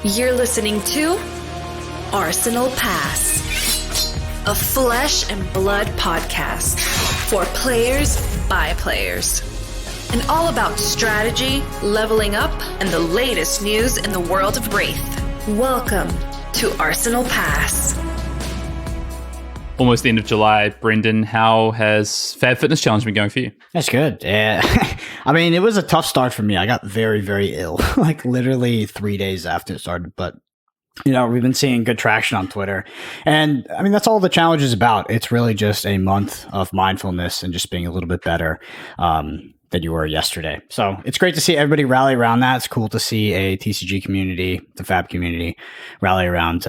You're listening to Arsenal Pass, a flesh and blood podcast for players by players. And all about strategy, leveling up, and the latest news in the world of Wraith. Welcome to Arsenal Pass. Almost the end of July. Brendan, how has Fab Fitness Challenge been going for you? That's good. Yeah. I mean, it was a tough start for me. I got very, very ill, like literally 3 days after it started. But, you know, we've been seeing good traction on Twitter. And I mean, that's all the challenge is about. It's really just a month of mindfulness and just being a little bit better than you were yesterday. So it's great to see everybody rally around that. It's cool to see a TCG community, the Fab community, rally around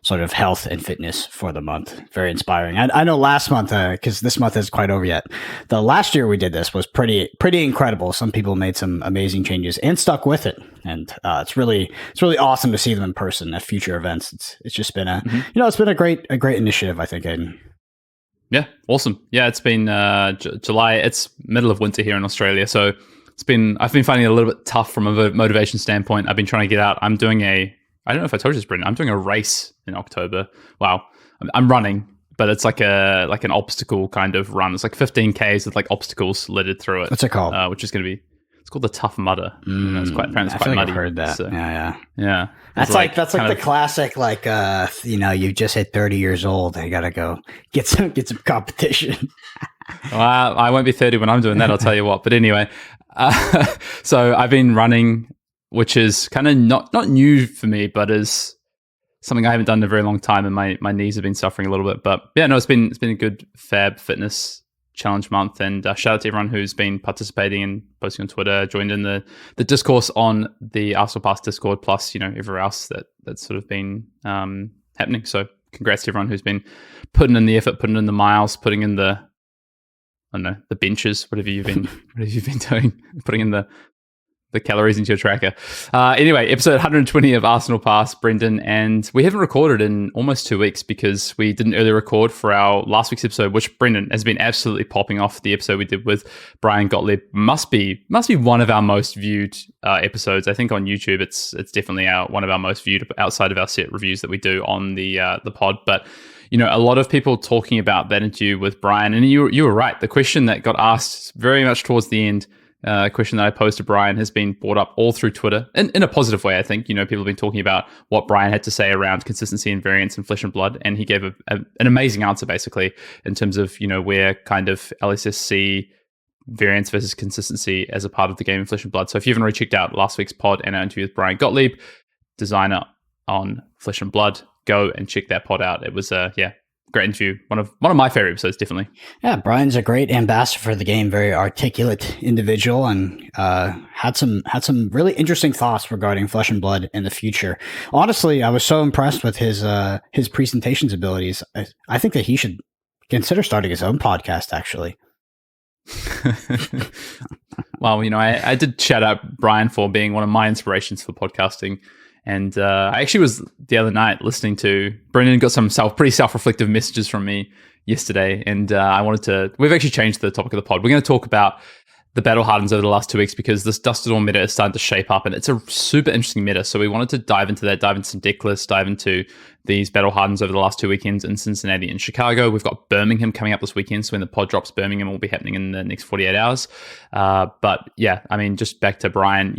sort of health and fitness for the month. Very inspiring. I know last month, because this month isn't quite over yet, the last year we did this was pretty incredible. Some people made some amazing changes and stuck with it. And it's really awesome to see them in person at future events. It's just been it's been a great initiative, I think, Hayden. Yeah, awesome. Yeah, it's been July. It's middle of winter here in Australia, so I've been finding it a little bit tough from a motivation standpoint. I've been trying to get out. I'm doing I don't know if I told you this, Brendan. I'm doing a race in October. Wow, I'm running, but it's like an obstacle kind of run. It's like 15 Ks with like obstacles littered through it. What's it called? Which is going to be. It's called the Tough Mudder. It's quite I muddy. I've heard that. So, yeah. That's like the classic, like, you just hit 30 years old and you got to go get some competition. Well, I won't be 30 when I'm doing that, I'll tell you what. But anyway, so I've been running, which is kind of not new for me, but is something I haven't done in a very long time, and my knees have been suffering a little bit. But yeah, no, it's been a good Fab Fitness Challenge month, and shout out to everyone who's been participating and posting on Twitter, joined in the discourse on the Arsenal Pass Discord, plus everywhere else that's sort of been happening. So congrats to everyone who's been putting in the effort, putting in the miles, putting in the benches, whatever you've been doing, putting in the calories into your tracker. Anyway, episode 120 of Arsenal Pass, Brendan, and we haven't recorded in almost 2 weeks because we didn't early record for our last week's episode, which Brendan has been absolutely popping off. The episode we did with Brian Gottlieb must be one of our most viewed episodes. I think on YouTube, it's definitely one of our most viewed outside of our set reviews that we do on the pod. But a lot of people talking about that interview with Brian, and you were right. The question that got asked very much towards the end, question that I posed to Brian, has been brought up all through Twitter in a positive way. I think, people have been talking about what Brian had to say around consistency and variance in Flesh and Blood. And he gave an amazing answer, basically, in terms of, where kind of LSSC variance versus consistency as a part of the game in Flesh and Blood. So if you haven't already checked out last week's pod and our interview with Brian Gottlieb, designer on Flesh and Blood, go and check that pod out. It was great interview. One of my favorite episodes, definitely. Yeah, Brian's a great ambassador for the game, very articulate individual, and had some really interesting thoughts regarding Flesh and Blood in the future. Honestly, I was so impressed with his presentations abilities. I think that he should consider starting his own podcast, actually. Well, I did shout out Brian for being one of my inspirations for podcasting. And I actually was the other night listening to Brendan, got some pretty self-reflective messages from me yesterday. And we've actually changed the topic of the pod. We're going to talk about the battle hardens over the last 2 weeks because this Dusk to Dawn meta is starting to shape up and it's a super interesting meta. So we wanted to dive into that, dive into some deck lists, dive into these battle hardens over the last 2 weekends in Cincinnati and Chicago. We've got Birmingham coming up this weekend. So when the pod drops, Birmingham will be happening in the next 48 hours. But yeah, I mean, just back to Brian,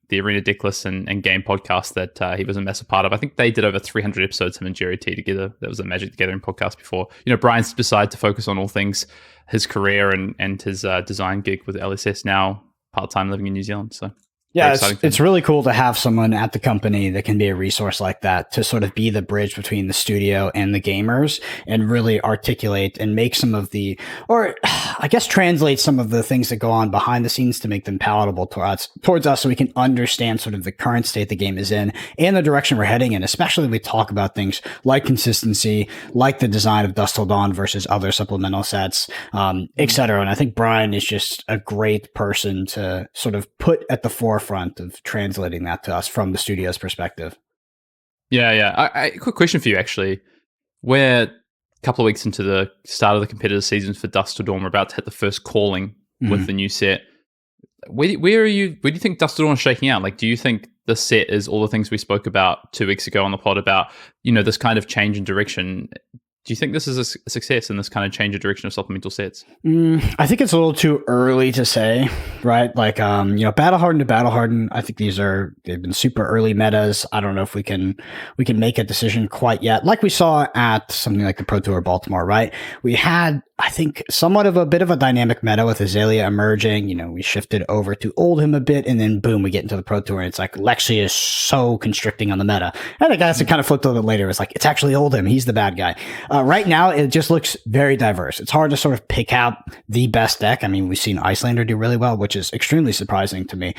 the Arena Decklist and Game podcast that he was a massive part of. I think they did over 300 episodes, him and Jerry T together. That was a Magic the Gathering podcast before. Brian's decided to focus on all things his career and his design gig with LSS now, part-time living in New Zealand. So yeah, it's really cool to have someone at the company that can be a resource like that to sort of be the bridge between the studio and the gamers and really articulate and make some of or I guess translate some of the things that go on behind the scenes to make them palatable towards us so we can understand sort of the current state the game is in and the direction we're heading in, especially when we talk about things like consistency, like the design of Dusk Till Dawn versus other supplemental sets, et cetera. And I think Brian is just a great person to sort of put at the forefront of translating that to us from the studio's perspective. Yeah. Quick question for you, actually. We're a couple of weeks into the start of the competitive season for Dusk Till Dawn. We're about to hit the first calling with the new set. Where do you think Dusk Till Dawn is shaking out? Like, do you think the set is all the things we spoke about 2 weeks ago on the pod about, this kind of change in direction. Do you think this is a success in this kind of change of direction of supplemental sets? I think it's a little too early to say, right? Like, Battle Hardened to Battle Hardened, I think they've been super early metas. I don't know if we can make a decision quite yet. Like we saw at something like the Pro Tour Baltimore, right? We had, I think, somewhat of a bit of a dynamic meta with Azalea emerging. We shifted over to Oldhim a bit, and then boom, we get into the Pro Tour, and it's like Lexi is so constricting on the meta. And I guess it kind of flipped a little bit later. It's like, it's actually Oldhim. He's the bad guy. Right now, it just looks very diverse. It's hard to sort of pick out the best deck. I mean, we've seen Iyslander do really well, which is extremely surprising to me.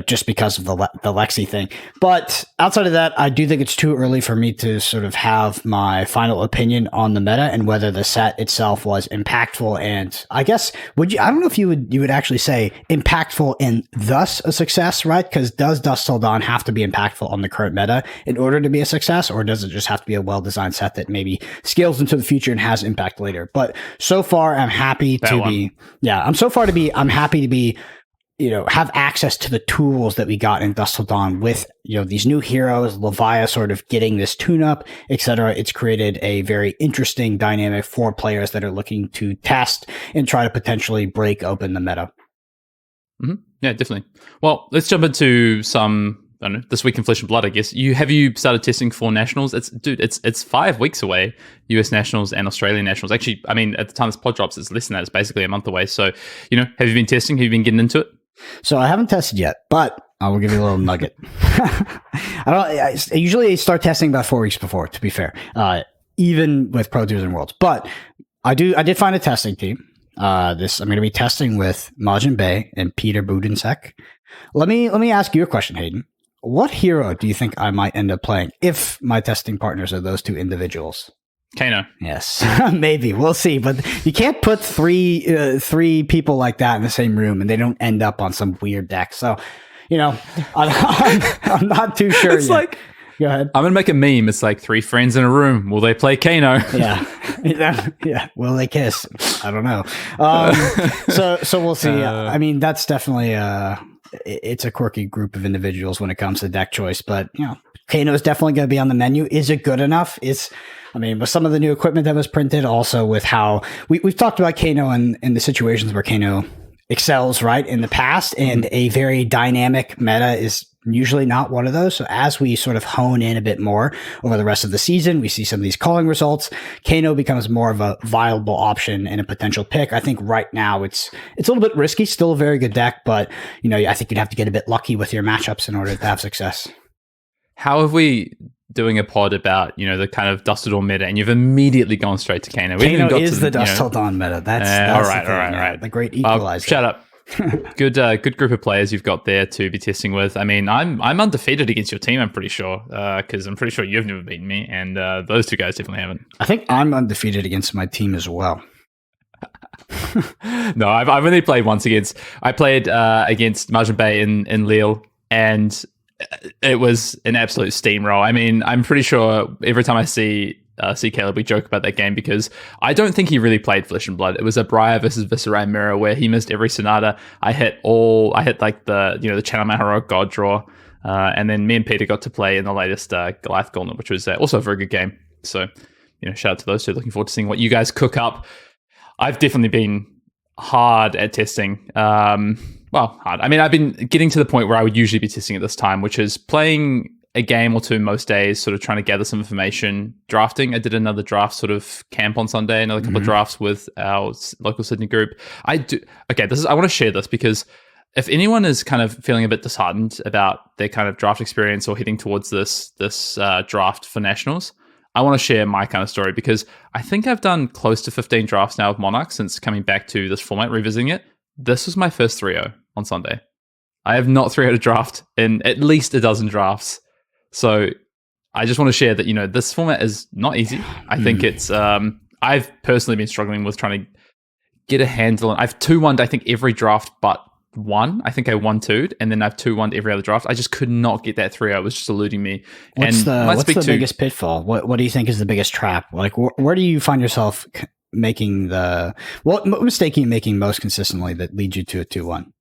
Just because of the Lexi thing. But outside of that, I do think it's too early for me to sort of have my final opinion on the meta and whether the set itself was impactful. And I guess, I don't know if you would actually say impactful and thus a success, right? Because does Dusk Till Dawn have to be impactful on the current meta in order to be a success? Or does it just have to be a well-designed set that maybe scales into the future and has impact later? But so far, I'm happy to be have access to the tools that we got in Dusk Till Dawn with, these new heroes, Leviah sort of getting this tune-up, etc. It's created a very interesting dynamic for players that are looking to test and try to potentially break open the meta. Mm-hmm. Yeah, definitely. Well, let's jump into some, I don't know, this week in Flesh and Blood, I guess. Have you started testing for nationals? It's 5 weeks away, US nationals and Australian nationals. Actually, I mean, at the time this pod drops, it's less than that. It's basically a month away. So, have you been testing? Have you been getting into it? So I haven't tested yet, but I will give you a little nugget. I usually start testing about 4 weeks before, to be fair, even with Pro Tours and Worlds. But I did find a testing team. I'm going to be testing with Majin Bay and Peter Budensek. Let me ask you a question, Hayden. What hero do you think I might end up playing if my testing partners are those two individuals? Kano. Yes, maybe. We'll see. But you can't put three people like that in the same room and they don't end up on some weird deck. So, I'm not too sure It's yet. like, go ahead. I'm going to make a meme. It's like 3 friends in a room. Will they play Kano? Yeah. Yeah. Will they kiss? I don't know. So we'll see. I mean, that's definitely it's a quirky group of individuals when it comes to deck choice. But, Kano is definitely going to be on the menu. Is it good enough? With some of the new equipment that was printed, also with how we've talked about Kano and the situations where Kano excels, right, in the past, and a very dynamic meta is usually not one of those. So as we sort of hone in a bit more over the rest of the season, we see some of these calling results. Kano becomes more of a viable option and a potential pick. I think right now it's a little bit risky, still a very good deck, but I think you'd have to get a bit lucky with your matchups in order to have success. How have we doing a pod about, the kind of Dusk Till Dawn meta, and you've immediately gone straight to Kano. Kano is the Dusk Till Dawn meta. That's all right. The great equalizer. Shut up. Good group of players you've got there to be testing with. I mean, I'm undefeated against your team, I'm pretty sure, because I'm pretty sure you've never beaten me, and those two guys definitely haven't. I think I'm undefeated against my team as well. No, I've only played once against Majin Bay in Lille, and it was an absolute steamroll. I mean, I'm pretty sure every time I see Caleb, we joke about that game because I don't think he really played Flesh and Blood. It was a Briar versus Viserai mirror where he missed every Sonata. I hit like the Channel Mahara God draw, and then me and Peter got to play in the latest Goliath Gauntlet, which was also a very good game. So, shout out to those two. Looking forward to seeing what you guys cook up. I've definitely been hard at testing. Hard. I mean, I've been getting to the point where I would usually be testing at this time, which is playing a game or two most days, sort of trying to gather some information, drafting. I did another draft sort of camp on Sunday, another couple of drafts with our local Sydney group. I want to share this because if anyone is kind of feeling a bit disheartened about their kind of draft experience or heading towards this draft for nationals, I want to share my kind of story because I think I've done close to 15 drafts now with Monarch since coming back to this format, revisiting it. This was my first 3-0 on Sunday. I have not 3-0'd a draft in at least a dozen drafts. So I just want to share that, this format is not easy. I think it's, I've personally been struggling with trying to get a handle on, I've 2-1'd, I think, every draft but one. I think I 1-2'd, and then I've 2-1'd every other draft. I just could not get that 3-0. It was just eluding me. What's the biggest pitfall? What do you think is the biggest trap? Like, where do you find yourself making what mistake are you making most consistently that leads you to a 2-1?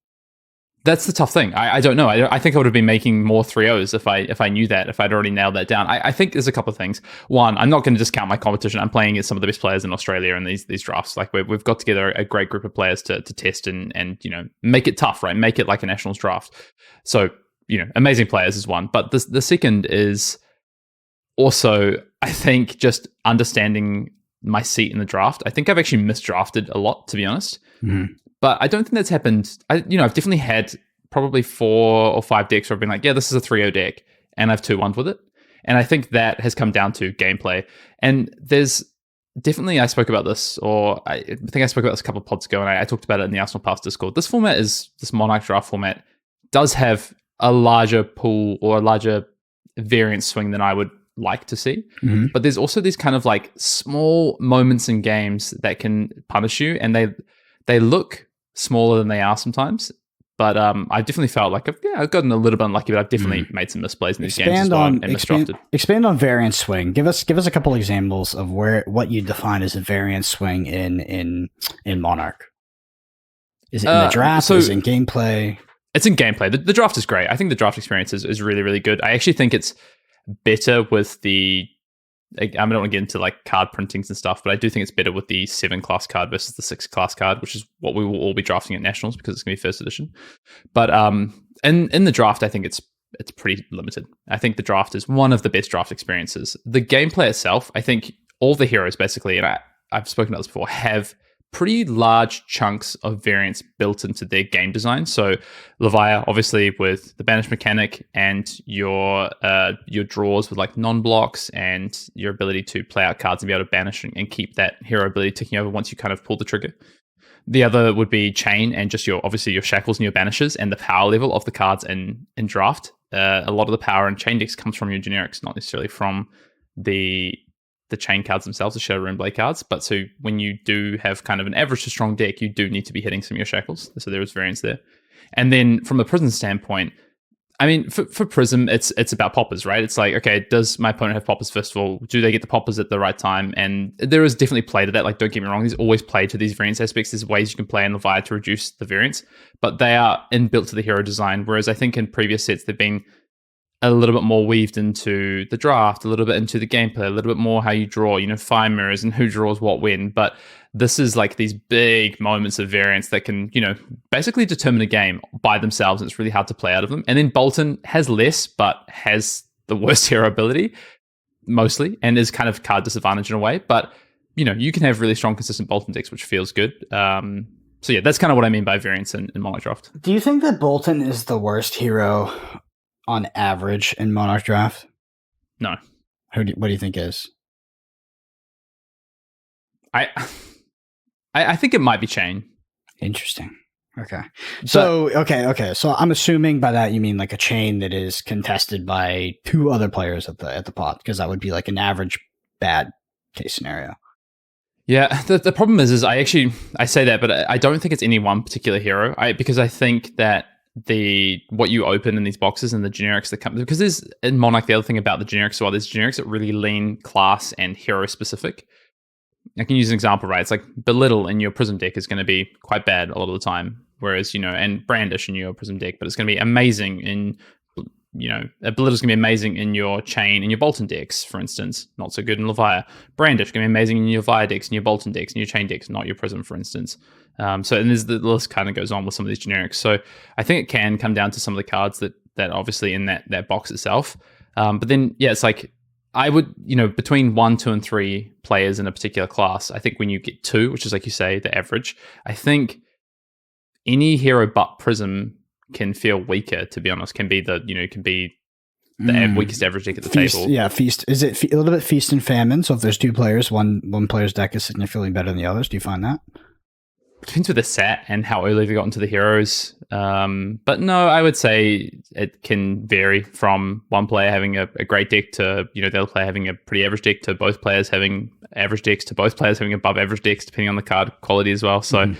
That's the tough thing. I don't know. I think I would have been making more 3-0s if I knew that, if I'd already nailed that down. I think there's a couple of things. One, I'm not going to discount my competition. I'm playing against some of the best players in Australia in these drafts. Like we've got together a great group of players to test and make it tough, right? Make it like a nationals draft. So amazing players is one, but the second is also, I think, just understanding my seat in the draft. I think I've actually misdrafted a lot, to be honest. Mm-hmm. But I don't think that's happened. I've definitely had probably 4 or 5 decks where I've been like, yeah, this is a 3-0 deck, and I've 2-1'd with it. And I think that has come down to gameplay. And there's definitely, I spoke about this, or I think I spoke about this a couple of pods ago, and I talked about it in the Arsenal Pass Discord. This Monarch draft format does have a larger pool or a larger variance swing than I would like to see. Mm-hmm. But there's also these kind of like small moments in games that can punish you, and they look smaller than they are sometimes. But I definitely felt like I've gotten a little bit unlucky, but I've definitely made some misplays in these games as well, and misdrafted. Expand on variance swing. Give us a couple examples of what you define as a variance swing in Monarch. Is it in the draft? Is it in gameplay? It's in gameplay. The draft is great. I think the draft experience is really, really good. I actually think it's better with the... I don't want to get into like card printings and stuff, but I do think it's better with the 7 class card versus the 6 class card, which is what we will all be drafting at Nationals because it's going to be first edition. But in the draft, I think it's pretty limited. I think the draft is one of the best draft experiences. The gameplay itself, I think all the heroes basically, and I've spoken about this before, have pretty large chunks of variance built into their game design. So Levia, obviously, with the banish mechanic and your draws with like non-blocks and your ability to play out cards and be able to banish and keep that hero ability ticking over once you kind of pull the trigger. The other would be chain and just your shackles and your banishes and the power level of the cards in draft. A lot of the power in chain decks comes from your generics, not necessarily from the chain cards themselves, the Shadow Rune Blade cards. But so when you do have kind of an average to strong deck, you do need to be hitting some of your shackles. So there is variance there. And then from a Prism standpoint, I mean, for Prism, it's about poppers, right? It's like, okay, does my opponent have poppers first of all? Do they get the poppers at the right time? And there is definitely play to that. Like, don't get me wrong, there's always play to these variance aspects. There's ways you can play in Levia to reduce the variance, but they are inbuilt to the hero design. Whereas I think in previous sets, they've been a little bit more weaved into the draft, a little bit into the gameplay, a little bit more how you draw, fire mirrors and who draws what when. But this is like these big moments of variance that can, basically determine a game by themselves. And it's really hard to play out of them. And then Boltyn has less, but has the worst hero ability mostly, and is kind of card disadvantage in a way. But, you can have really strong, consistent Boltyn decks, which feels good. So yeah, that's kind of what I mean by variance in Monarch Draft. Do you think that Boltyn is the worst hero on average in Monarch Draft? No. What do you think is? I think it might be chain. Interesting. Okay. So I'm assuming by that you mean like a chain that is contested by 2 other players at the pot, because that would be like an average bad case scenario. Yeah, the problem is I say that, but I don't think it's any one particular hero. Because I think that what you open in these boxes and the generics that come, because there's in Monarch, the other thing about the generics as well, there's generics that really lean class and hero specific. I can use an example, right? It's like Belittle in your Prism deck is going to be quite bad a lot of the time, whereas and Brandish in your Prism deck, but it's going to be amazing in Belittle's going to be amazing in your chain and your Boltyn decks, for instance, not so good in Levia. Brandish going to be amazing in your Levia decks and your Boltyn decks and your chain decks, not your Prism, for instance. And the list kind of goes on with some of these generics. So I think it can come down to some of the cards that obviously in that box itself. But then, yeah, it's like I would, between 1, 2, and 3 players in a particular class, I think when you get 2, which is like you say, the average, I think any hero but Prism can feel weaker, to be honest, can be the weakest average deck at the table. Yeah, feast. Is it a little bit feast and famine? So if there's 2 players, one player's deck is significantly better than the others. Do you find that? Depends with the set and how early they got into the heroes. But no, I would say it can vary from one player having a great deck to, the other player having a pretty average deck, to both players having average decks, to both players having above average decks, depending on the card quality as well. So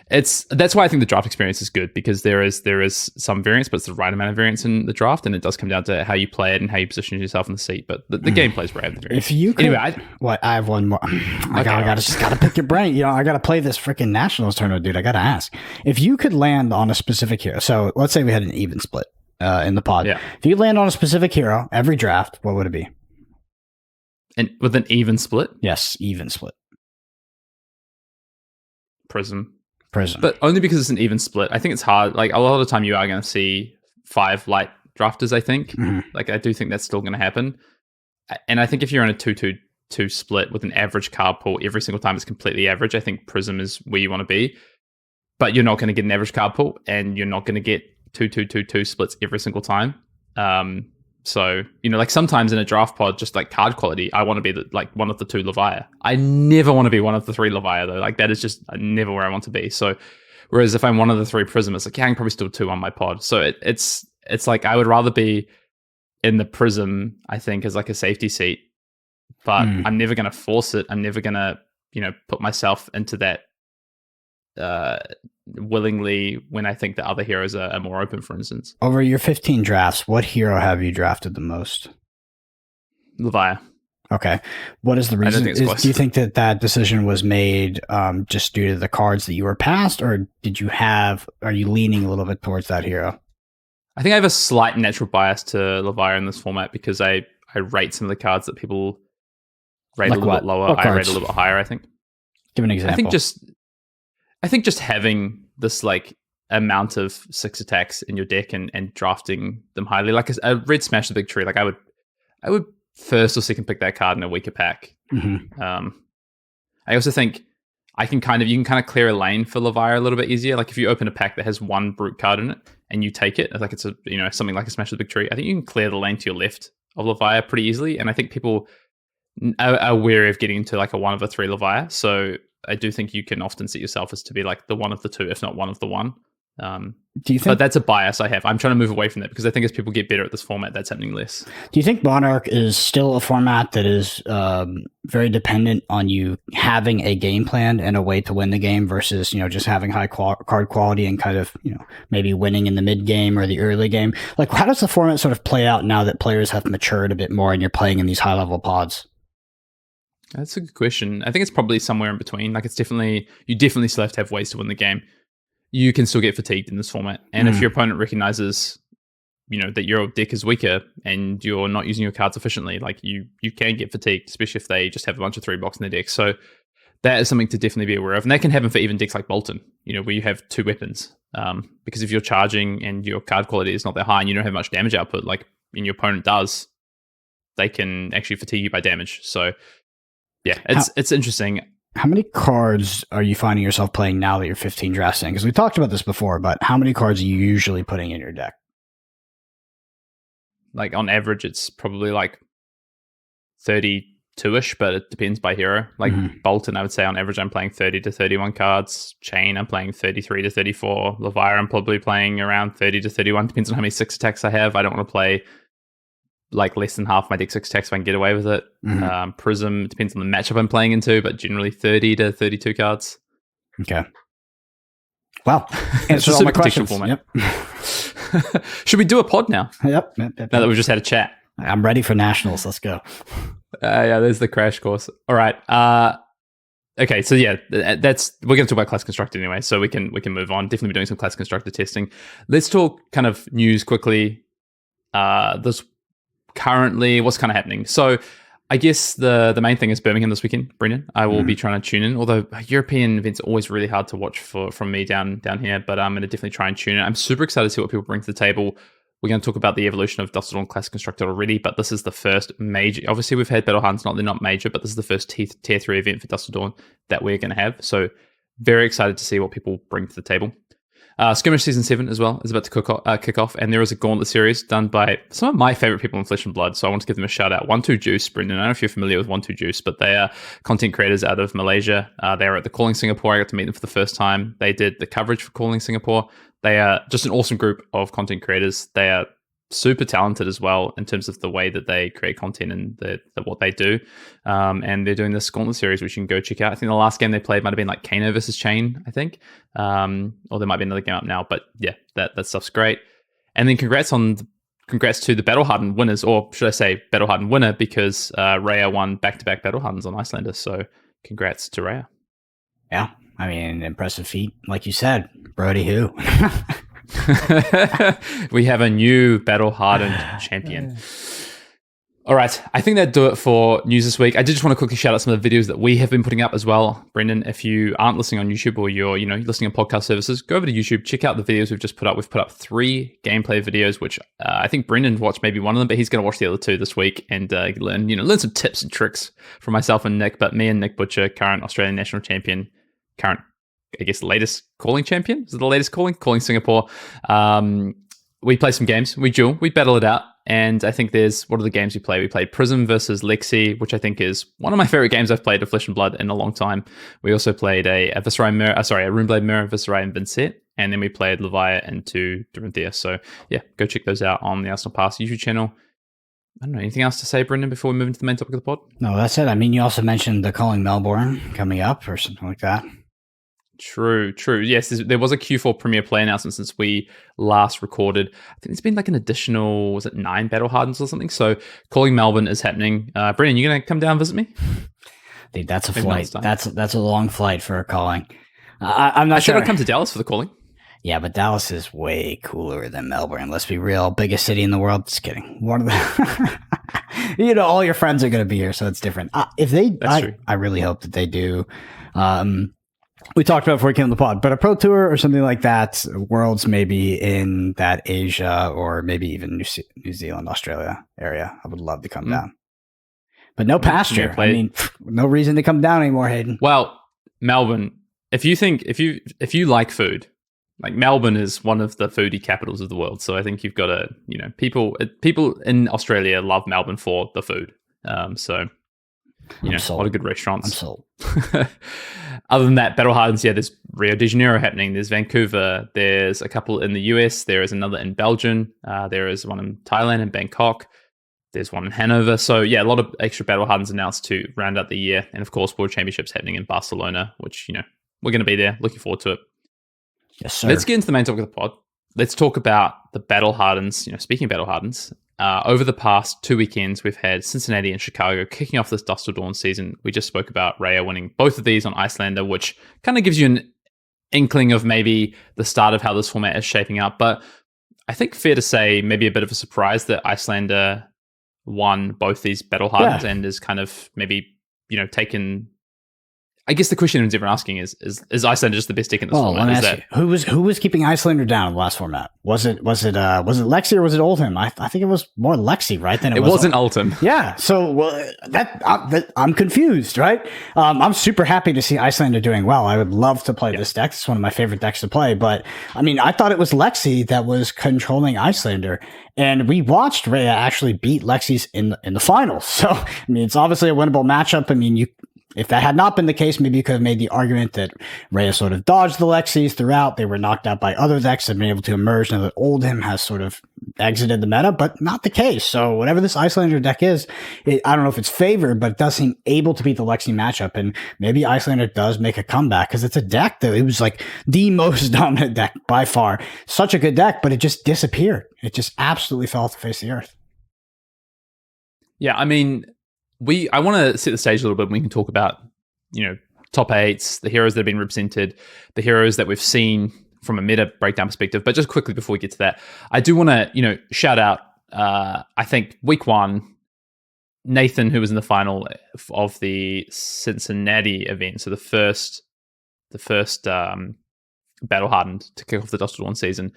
that's why I think the draft experience is good, because there is some variance, but it's the right amount of variance in the draft, and it does come down to how you play it and how you position yourself in the seat. But the gameplay is where I have the variance. If you could, anyway, I have one more. I gotta pick your brain. I gotta play this freaking Nationals tournament, dude. I gotta ask if you could land on a specific hero. So let's say we had an even split in the pod. Yeah. If you land on a specific hero every draft, what would it be? And with an even split, yes, even split. Prism. But only because it's an even split. I think it's hard. Like, a lot of the time you are going to see 5 light drafters, I think. Like, I do think that's still going to happen. And I think if you're in a 2-2-2 split with an average card pool every single time it's completely average, I think Prism is where you want to be. But you're not going to get an average card pool, and you're not going to get 2-2-2-2 splits every single time. So, like sometimes in a draft pod, just like card quality, I want to be like one of the 2 Leviah. I never want to be one of the 3 Leviah though. Like, that is just never where I want to be. So, whereas if I'm one of the 3 Prism, it's like, yeah, I can probably still 2 on my pod. So it's like I would rather be in the Prism, I think, as like a safety seat, but I'm never going to force it. I'm never going to, put myself into that willingly when I think the other heroes are more open, for instance. Over your 15 drafts, what hero have you drafted the most? Leviah. Okay. What is the reason? Do you think that decision was made just due to the cards that you were passed, or are you leaning a little bit towards that hero? I think I have a slight natural bias to Leviah in this format because I rate some of the cards that people rate a little bit lower. I rate a little bit higher, I think. Give an example. I think just having this like amount of 6 attacks in your deck and drafting them highly, like a red Smash the Big Tree, like I would first or second pick that card in a weaker pack. I also think you can kind of clear a lane for Leviah a little bit easier. Like if you open a pack that has 1 brute card in it and you take it, like it's a something like a Smash the Big Tree, I think you can clear the lane to your left of Leviah pretty easily. And I think people are wary of getting into like a 1 of the 3 Leviah. So I do think you can often see yourself as to be like the 1 of the 2, if not 1 of the 1. Do you think? But that's a bias I have. I'm trying to move away from that because I think as people get better at this format, that's happening less. Do you think Monarch is still a format that is very dependent on you having a game plan and a way to win the game versus just having high card quality and kind of maybe winning in the mid game or the early game? Like, how does the format sort of play out now that players have matured a bit more and you're playing in these high level pods? That's a good question. I think it's probably somewhere in between. Like you definitely still have to have ways to win the game. You can still get fatigued in this format. And if your opponent recognizes, that your deck is weaker and you're not using your cards efficiently, like you can get fatigued, especially if they just have a bunch of 3 blocks in their deck. So that is something to definitely be aware of. And that can happen for even decks like Bolton, where you have 2 weapons. Because if you're charging and your card quality is not that high and you don't have much damage output, like and your opponent does, they can actually fatigue you by damage. So yeah, it's interesting. How many cards are you finding yourself playing now that you're 15 drafts in? Because we talked about this before, but how many cards are you usually putting in your deck? Like on average, it's probably like 32-ish, but it depends by hero. Like Bolton, I would say on average, I'm playing 30 to 31 cards. Chain, I'm playing 33 to 34. Leviah, I'm probably playing around 30 to 31. Depends on how many 6 attacks I have. I don't want to play like less than half my deck 6 attacks if I can get away with it. Prism, depends on the matchup I'm playing into, but generally 30 to 32 cards. Okay. Wow. Answered all my questions. Yep. Should we do a pod now? Yep. Now that we've just had a chat. I'm ready for nationals. Let's go. Yeah, there's the crash course. All right. Okay, so yeah, we're going to talk about class constructor anyway, so we can move on. Definitely be doing some class constructor testing. Let's talk kind of news quickly. This currently, what's kind of happening? So I guess the main thing is Birmingham this weekend, Brendan. I will be trying to tune in, although European events are always really hard to watch from me down here, but I'm going to definitely try and tune in. I'm super excited to see what people bring to the table. We're going to talk about the evolution of Dust to Dawn Class Constructor already, but this is the first major. Obviously, we've had Battle Hardened, they're not major, but this is the first tier 3 event for Dust to Dawn that we're going to have. So very excited to see what people bring to the table. Skirmish Season 7 as well is about to kick off, and there is a Gauntlet series done by some of my favorite people in Flesh and Blood, so I want to give them a shout out. 1-2 Juice, Brendan. I don't know if you're familiar with 1-2 Juice, but they are content creators out of Malaysia. They were at the Calling Singapore. I got to meet them for the first time. They did the coverage for Calling Singapore. They are just an awesome group of content creators. They are super talented as well in terms of the way that they create content and what they do. And they're doing this Gauntlet series, which you can go check out. I think the last game they played might have been like Kano versus Chain, I think. Or there might be another game up now. But yeah, that stuff's great. And then congrats to the Battle Hardened winners, or should I say Battle Hardened winner, because Raya won back-to-back Battle Hardens on Iyslander. So congrats to Raya. Yeah, I mean, impressive feat. Like you said, Brody who? We have a new Battle Hardened champion. All right, I think that'd do it for news this week. I did just want to quickly shout out some of the videos that we have been putting up as well. Brendan, if you aren't listening on YouTube or you're listening on podcast services, go over to YouTube, check out the videos we've just put up. We've put up 3 gameplay videos, which I think Brendan watched maybe one of them, but he's going to watch the other 2 this week and learn some tips and tricks from myself and Nick. But me and Nick Butcher, current Australian national champion, current, I guess, latest calling champion. Is it the latest calling Singapore? We play some games. We duel. We battle it out. And I think what are the games we play? We played Prism versus Lexi, which I think is one of my favorite games I've played of Flesh and Blood in a long time. We also played a Runeblade Mirror, Viscerai, and Vincent. And then we played Levia into Dorinthia. So yeah, go check those out on the Arsenal Pass YouTube channel. I don't know, anything else to say, Brendan, before we move into the main topic of the pod? No, that's it. I mean, you also mentioned the Calling Melbourne coming up or something like that. True. Yes, there was a Q4 Premier Play announcement since we last recorded. I think there's been like an additional, 9 Battle Hardens or something? So Calling Melbourne is happening. Brendan, you going to come down and visit me? Dude, that's a flight. That's a long flight for a Calling. I'm not sure. I come to Dallas for the Calling. Yeah, but Dallas is way cooler than Melbourne. Let's be real. Biggest city in the world. Just kidding. One of the, all your friends are going to be here, so it's different. If they, I really hope that they do. We talked about before we came on the pod, but a pro tour or something like that, Worlds maybe in that Asia or maybe even New Zealand, Australia area. I would love to come down, but no pasture. I mean, no reason to come down anymore, Hayden. Well, Melbourne, if you like food, like Melbourne is one of the foodie capitals of the world. So I think you've got to, people in Australia love Melbourne for the food. So, a lot of good restaurants. I'm sold. Other than that, Battle Hardens, there's Rio de Janeiro happening. There's Vancouver. There's a couple in the US. There is another in Belgium. There is one in Thailand and Bangkok. There's one in Hanover. So, a lot of extra Battle Hardens announced to round out the year. And, of course, World Championships happening in Barcelona, which, we're going to be there. Looking forward to it. Yes, sir. Let's get into the main topic of the pod. Let's talk about the Battle Hardens. Speaking of Battle Hardens, over the past 2 weekends, we've had Cincinnati and Chicago kicking off this Dust to Dawn season. We just spoke about Raya winning both of these on Iyslander, which kind of gives you an inkling of maybe the start of how this format is shaping up. But I think fair to say maybe a bit of a surprise that Iyslander won both these Battle Hardens and is kind of maybe, taken... I guess the question everyone's asking is Iyslander just the best deck in this format? Who was keeping Iyslander down in the last format? Was it Lexi or was it Oldhim? I think it was more Lexi, right? Than it wasn't Oldhim. Yeah. So I'm confused, right? I'm super happy to see Iyslander doing well. I would love to play this deck. It's one of my favorite decks to play. But I mean, I thought it was Lexi that was controlling Iyslander, and we watched Raya actually beat Lexi's in the finals. So I mean, it's obviously a winnable matchup. I mean, if that had not been the case, maybe you could have made the argument that Raya sort of dodged the Lexis throughout. They were knocked out by other decks that have been able to emerge now that Oldhim has sort of exited the meta, but not the case. So whatever this Iyslander deck is, I don't know if it's favored, but it does seem able to beat the Lexi matchup. And maybe Iyslander does make a comeback because it's a deck that it was like the most dominant deck by far. Such a good deck, but it just disappeared. It just absolutely fell off the face of the earth. Yeah, I mean... I want to set the stage a little bit and we can talk about, top 8s, the heroes that have been represented, the heroes that we've seen from a meta breakdown perspective. But just quickly before we get to that, I do want to, shout out, I think week 1, Nathan, who was in the final of the Cincinnati event. So the first Battle Hardened to kick off the Dust to Dawn season.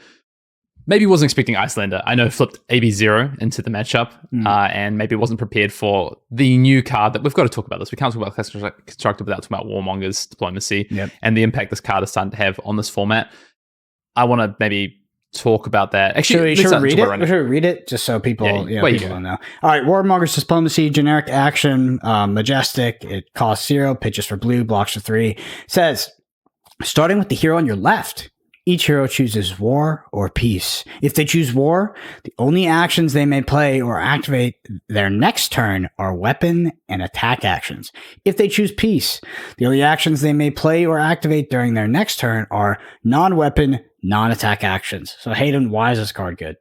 Maybe wasn't expecting Iyslander. I know flipped AB0 into the matchup and maybe wasn't prepared for the new card that we've got to talk about this. We can't talk about Classic Constructor without talking about Warmonger's diplomacy and the impact this card is starting to have on this format. I want to maybe talk about that. Actually, should we read it just so people, people don't know? All right, Warmonger's diplomacy, generic action, majestic. It costs 0, pitches for blue, blocks for 3. Says, starting with the hero on your left, Each hero chooses war or peace. If they choose war, the only actions they may play or activate their next turn are weapon and attack actions. If they choose peace, the only actions they may play or activate during their next turn are non-weapon, non-attack actions. So Hayden, why is this card good?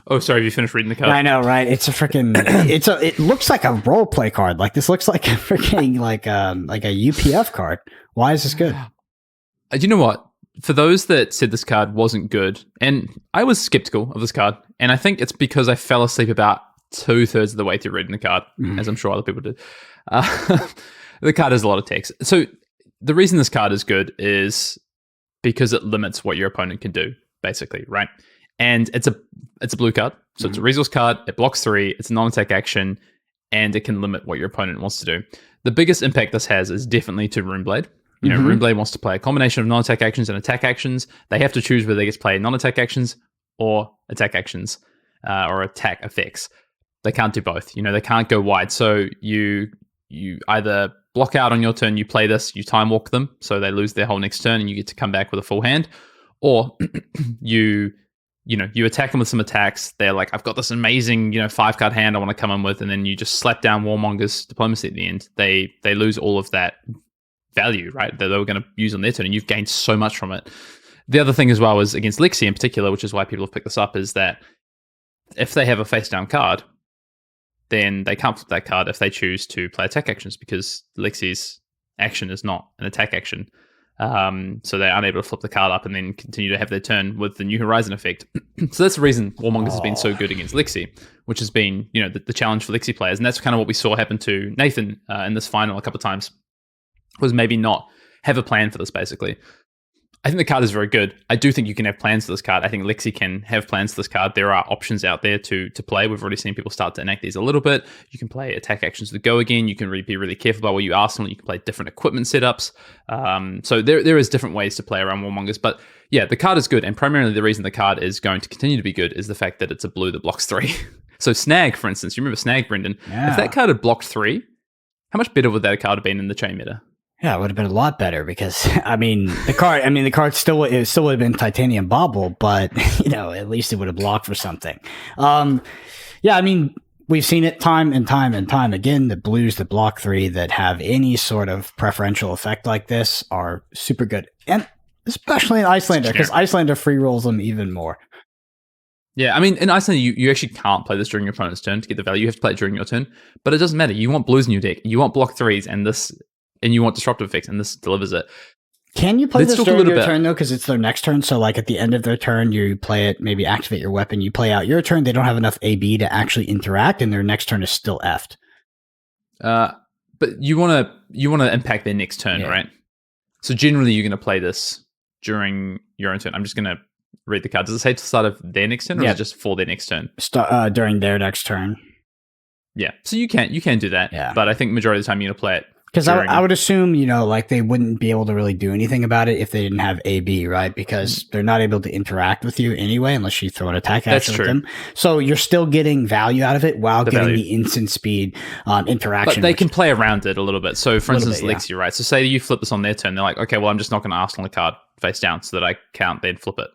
Oh, sorry, have you finished reading the card? I know, right? It's a freaking. It looks like a role play card. Like this looks like a freaking like a UPF card. Why is this good? Do you know what? For those that said this card wasn't good, and I was skeptical of this card, and I think it's because I fell asleep about 2/3 of the way through reading the card, as I'm sure other people did. The card has a lot of text. So the reason this card is good is because it limits what your opponent can do, basically, right? And it's a blue card, so it's a resource card. It blocks 3. It's a non-attack action, and it can limit what your opponent wants to do. The biggest impact this has is definitely to Runeblade. You know, Runeblade wants to play a combination of non-attack actions and attack actions. They have to choose whether they get to play non-attack actions or attack actions or attack effects. They can't do both. You know, they can't go wide. So you either block out on your turn, you play this, you time walk them, so they lose their whole next turn, and you get to come back with a full hand, or you attack them with some attacks. They're like, I've got this amazing 5-card hand I want to come in with, and then you just slap down Warmonger's diplomacy at the end. They lose all of that value, right, that they were going to use on their turn, and you've gained so much from it. The other thing as well is against Lexi in particular, which is why people have picked this up, is that if they have a face down card, then they can't flip that card if they choose to play attack actions, because Lexi's action is not an attack action. So they're unable to flip the card up and then continue to have their turn with the New Horizon effect. So that's the reason Warmongers has been so good against Lexi, which has been the challenge for Lexi players. And that's kind of what we saw happen to Nathan in this final a couple of times, was maybe not have a plan for this, basically. I think the card is very good. I do think you can have plans for this card. I think Lexi can have plans for this card. There are options out there to play. We've already seen people start to enact these a little bit. You can play attack actions to go again. You can be really careful about what you arsenal. You can play different equipment setups. So there is different ways to play around Warmongers. But yeah, the card is good. And primarily the reason the card is going to continue to be good is the fact that it's a blue that blocks 3. So Snag, for instance, you remember Snag, Brendan? Yeah. If that card had blocked 3, how much better would that card have been in the chain meta? Yeah, it would have been a lot better, because the card still would have been Titanium Bauble, but at least it would have blocked for something. We've seen it time and time and time again. The blues that block 3 that have any sort of preferential effect like this are super good, and especially in Iyslander, because Iyslander free rolls them even more. Yeah, in Iyslander, you actually can't play this during your opponent's turn to get the value. You have to play it during your turn, but it doesn't matter. You want blues in your deck. You want block 3s, and you want disruptive effects, and this delivers it. Can you play this during your turn, though? Because it's their next turn. So, like, at the end of their turn, you play it, maybe activate your weapon. You play out your turn. They don't have enough AB to actually interact, and their next turn is still effed. But you want to impact their next turn, right? So, generally, you're going to play this during your own turn. I'm just going to read the card. Does it say to the start of their next turn, or is it just for their next turn? During their next turn. Yeah. So, you can do that. Yeah. But I think majority of the time, you're going to play it. Because I would assume, they wouldn't be able to really do anything about it if they didn't have AB, right? Because they're not able to interact with you anyway, unless you throw an attack action with them. So you're still getting value out of it while getting the instant speed interaction. But they can play around it a little bit. So, for instance, Lexi, right? So say you flip this on their turn. They're like, okay, well, I'm just not going to arsenal the card face down so that I can't then flip it.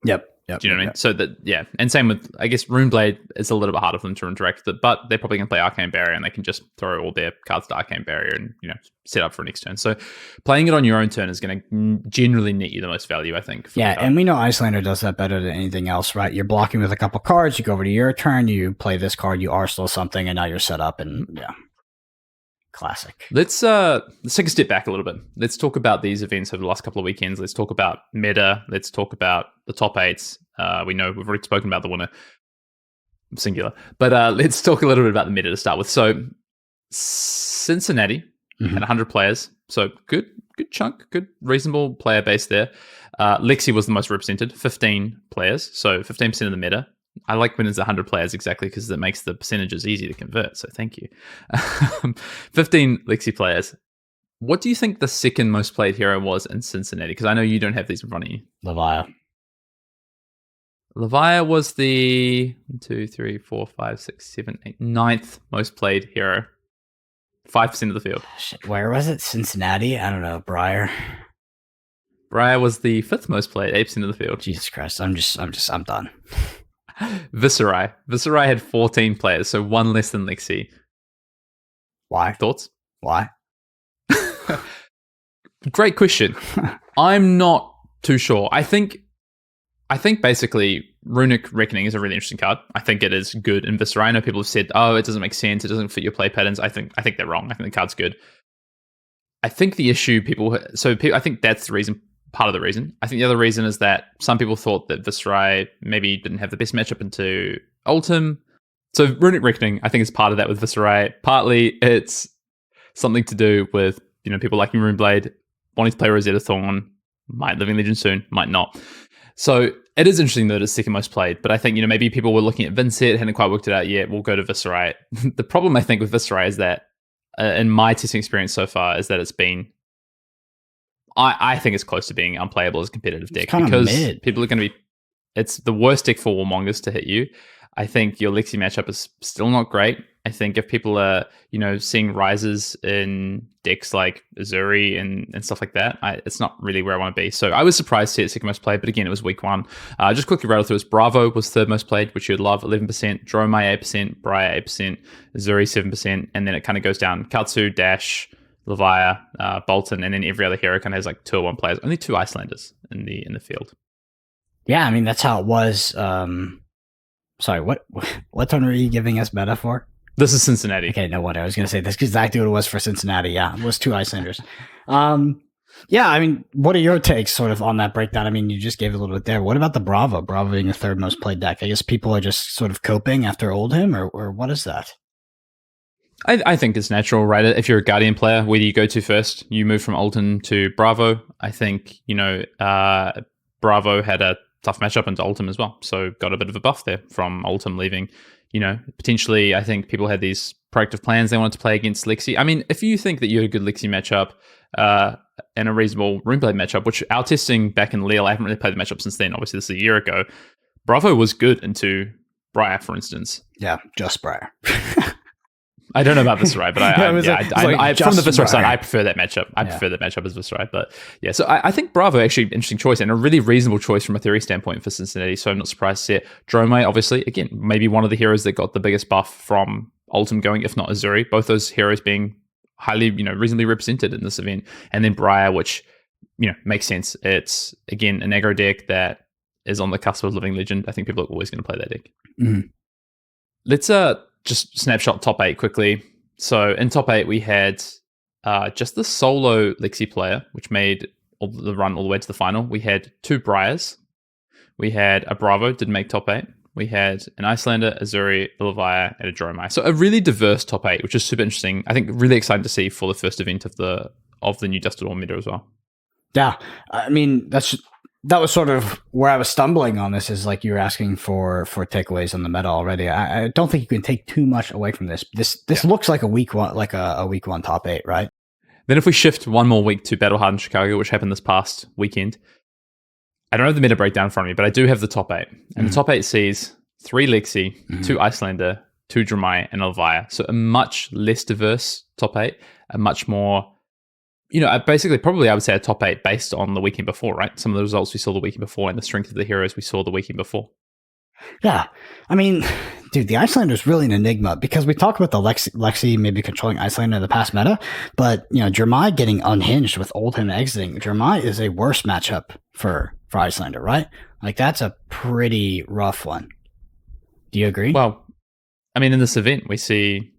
Yep. Do you know what I mean? So that, and same with, I guess, Runeblade is a little bit harder for them to interact with it, but they're probably going to play Arcane Barrier, and they can just throw all their cards to Arcane Barrier and set up for next turn. So playing it on your own turn is going to generally net you the most value, I think. Yeah, and we know Iyslander does that better than anything else, right? You're blocking with a couple cards, you go over to your turn, you play this card, you arsenal something, and now you're set up, and classic. Let's take a step back a little bit. Let's talk about these events over the last couple of weekends. Let's talk about meta. Let's talk about the top 8s. We know we've already spoken about the winner, singular. But let's talk a little bit about the meta to start with. So Cincinnati had 100 players. So good chunk, good reasonable player base there. Lexi was the most represented, 15 players. So 15% of the meta. I like when it's 100 players exactly, because it makes the percentages easy to convert. So thank you. 15 Lexi players. What do you think the second most played hero was in Cincinnati? Because I know you don't have these in front of you. Levia was the 9th most played hero. 5% of the field. Shit, where was it? Cincinnati? I don't know. Briar. Briar was the 5th most played, 8% of the field. Jesus Christ, I'm done. Viserai. Viserai had 14 players, so 1 less than Lexi. Why? Thoughts? Why? Great question. I'm not too sure. I think basically Runic Reckoning is a really interesting card. I think it is good in Viserai. I know people have said, oh, it doesn't make sense. It doesn't fit your play patterns. I think they're wrong. I think the card's good. I think the issue I think that's the reason, part of the reason. I think the other reason is that some people thought that Viserai maybe didn't have the best matchup into Ultim. So Runic Reckoning, I think, is part of that with Viserai. Partly it's something to do with, people liking Runeblade, wanting to play Rosetta Thorn, might Living Legend soon, might not. So it is interesting that it's 2nd most played, but I think, maybe people were looking at Vincent, hadn't quite worked it out yet, we'll go to Viserai. The problem, I think, with Viserai is that, in my testing experience so far, is that it's been, I think it's close to being unplayable as a competitive deck, because people are going to be, it's the worst deck for Warmongers to hit you. I think your Lexi matchup is still not great. I think if people are, seeing rises in decks like Azuri and stuff like that, it's not really where I want to be. So I was surprised to see it 2nd most played, but again, it was week 1. Just quickly rattle through, Bravo was 3rd most played, which you'd love, 11%, Dromai 8%, Briar 8%, Azuri 7%, and then it kind of goes down. Katsu, Dash, Levia, Bolton, and then every other hero kind of has like 2 or 1 players. Only 2 Icelanders in the field. Yeah, I mean, that's how it was. Sorry, what turn were you giving us meta for? This is Cincinnati. Okay, no wonder. I was going to say that's exactly what it was for Cincinnati. Yeah, it was 2 Icelanders. Yeah, I mean, what are your takes sort of on that breakdown? I mean, you just gave a little bit there. What about the Bravo? Bravo being the 3rd most played deck. I guess people are just sort of coping after Oldhim, or what is that? I think it's natural, right? If you're a Guardian player, where do you go to first? You move from Oldhim to Bravo. I think, Bravo had a tough matchup into Ultim as well, so got a bit of a buff there from Ultim leaving. Potentially, I think people had these proactive plans they wanted to play against Lexi. I mean, if you think that you had a good Lexi matchup and a reasonable Runeblade matchup, which our testing back in Leal, I haven't really played the matchup since then, obviously this is a year ago, Bravo was good into Briar, for instance. Yeah, just Briar. I don't know about Viserai, but from the Viserai side, I prefer that matchup. I prefer that matchup as Viserai. But yeah, so I think Bravo actually an interesting choice and a really reasonable choice from a theory standpoint for Cincinnati. So I'm not surprised to see it. Dromai, obviously, again, maybe one of the heroes that got the biggest buff from Ultim going, if not Azuri. Both those heroes being highly, reasonably represented in this event. And then Briar, which, makes sense. It's, again, an aggro deck that is on the cusp of Living Legend. I think people are always going to play that deck. Mm-hmm. Let's just snapshot top 8 quickly. So in top 8, we had just the solo Lexi player, which made the run all the way to the final. We had 2 Briars. We had a Bravo, didn't make top 8. We had an Iyslander, Azuri, Levia, and a Dromai. So a really diverse top 8, which is super interesting. I think really exciting to see for the first event of the new Dust meta as well. Yeah, I mean, that was sort of where I was stumbling on this, is like you were asking for takeaways on the meta already. I don't think you can take too much away from this. This looks like a week 1, like a week 1 top 8, right? Then if we shift one more week to Battle Hardened Chicago, which happened this past weekend, I don't have the meta breakdown in front of me, but I do have the top 8. And the top 8 sees 3 Lexi, 2 Iyslander, 2 Dromai, and Levia. So a much less diverse top 8, a much more, basically probably I would say a top 8 based on the weekend before, right? Some of the results we saw the weekend before and the strength of the heroes we saw the weekend before. Yeah. I mean, dude, the Iyslander is really an enigma, because we talk about the Lexi maybe controlling Iyslander in the past meta, but, Dromai getting unhinged with Oldhim exiting. Dromai is a worse matchup for Iyslander, right? Like, that's a pretty rough one. Do you agree? Well, I mean, in this event, we see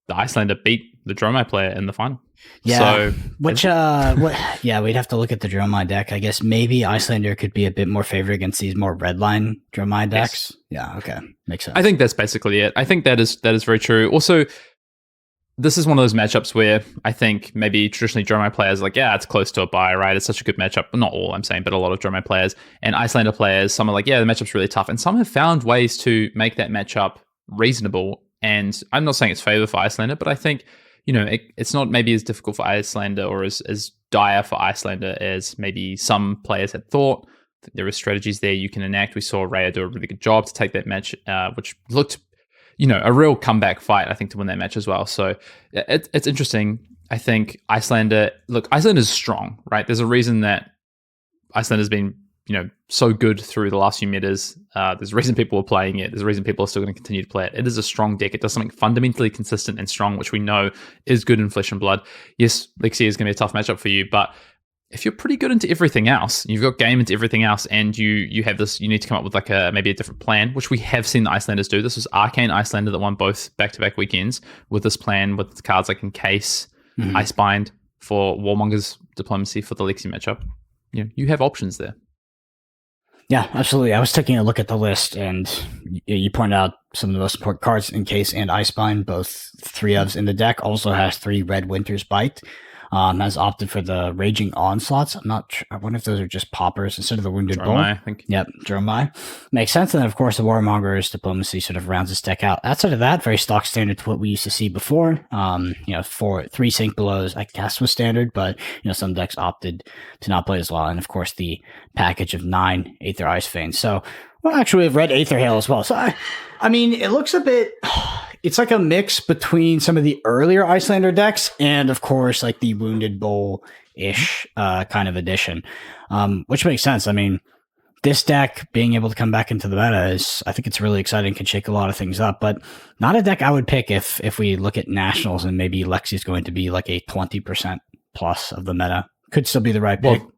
the Iyslander beat the Dromai player in the final. Yeah, we'd have to look at the Dromai deck. I guess maybe Iyslander could be a bit more favored against these more redline Dromai decks. Yes. Yeah, okay, makes sense. I think that's basically it. I think that is very true. Also, this is one of those matchups where I think maybe traditionally Dromai players are like, yeah, it's close to a buy, right? It's such a good matchup. Not all, I'm saying, but a lot of Dromai players and Iyslander players, some are like, yeah, the matchup's really tough. And some have found ways to make that matchup reasonable. And I'm not saying it's favor for Iyslander, but I think, it's not maybe as difficult for Iyslander or as dire for Iyslander as maybe some players had thought. There are strategies there you can enact. We saw Raya do a really good job to take that match, which looked, a real comeback fight, I think, to win that match as well. So it's interesting. I think Iyslander is strong, right? There's a reason that Icelander's been, so good through the last few metas. There's a reason people are playing it. There's a reason people are still going to continue to play it. It is a strong deck. It does something fundamentally consistent and strong, which we know is good in Flesh and Blood. Yes, Lexi is going to be a tough matchup for you, but if you're pretty good into everything else, you've got game into everything else, and you have this, you need to come up with like maybe a different plan, which we have seen the Icelanders do. This was Arcane Iyslander that won both back-to-back weekends with this plan with cards like Encase, Icebind for Warmonger's Diplomacy for the Lexi matchup. You have options there. Yeah, absolutely. I was taking a look at the list, and you pointed out some of the most important cards, Encase and Icebind, both 3 ofs in the deck. Also has 3 Red Winter's Bite. Has opted for the Raging Onslaughts. I'm not sure. I wonder if those are just poppers instead of the Wounded Bull. I think. Yep, Dromai. Makes sense. And then, of course, the Warmonger's Diplomacy sort of rounds this deck out. Outside of that, very stock standard to what we used to see before. 3 Sink Belows, I guess, was standard, but, some decks opted to not play as well. And, of course, the package of 9 Aether Ice Veins. So, well, actually, we've read Aether Hail as well. So, I mean, it looks a bit... It's like a mix between some of the earlier Iyslander decks and, of course, like the Wounded Bull-ish kind of edition, which makes sense. I mean, this deck being able to come back into the meta is, I think it's really exciting, can shake a lot of things up, but not a deck I would pick if we look at Nationals and maybe Lexi is going to be like a 20% plus of the meta. Could still be the right pick. Well,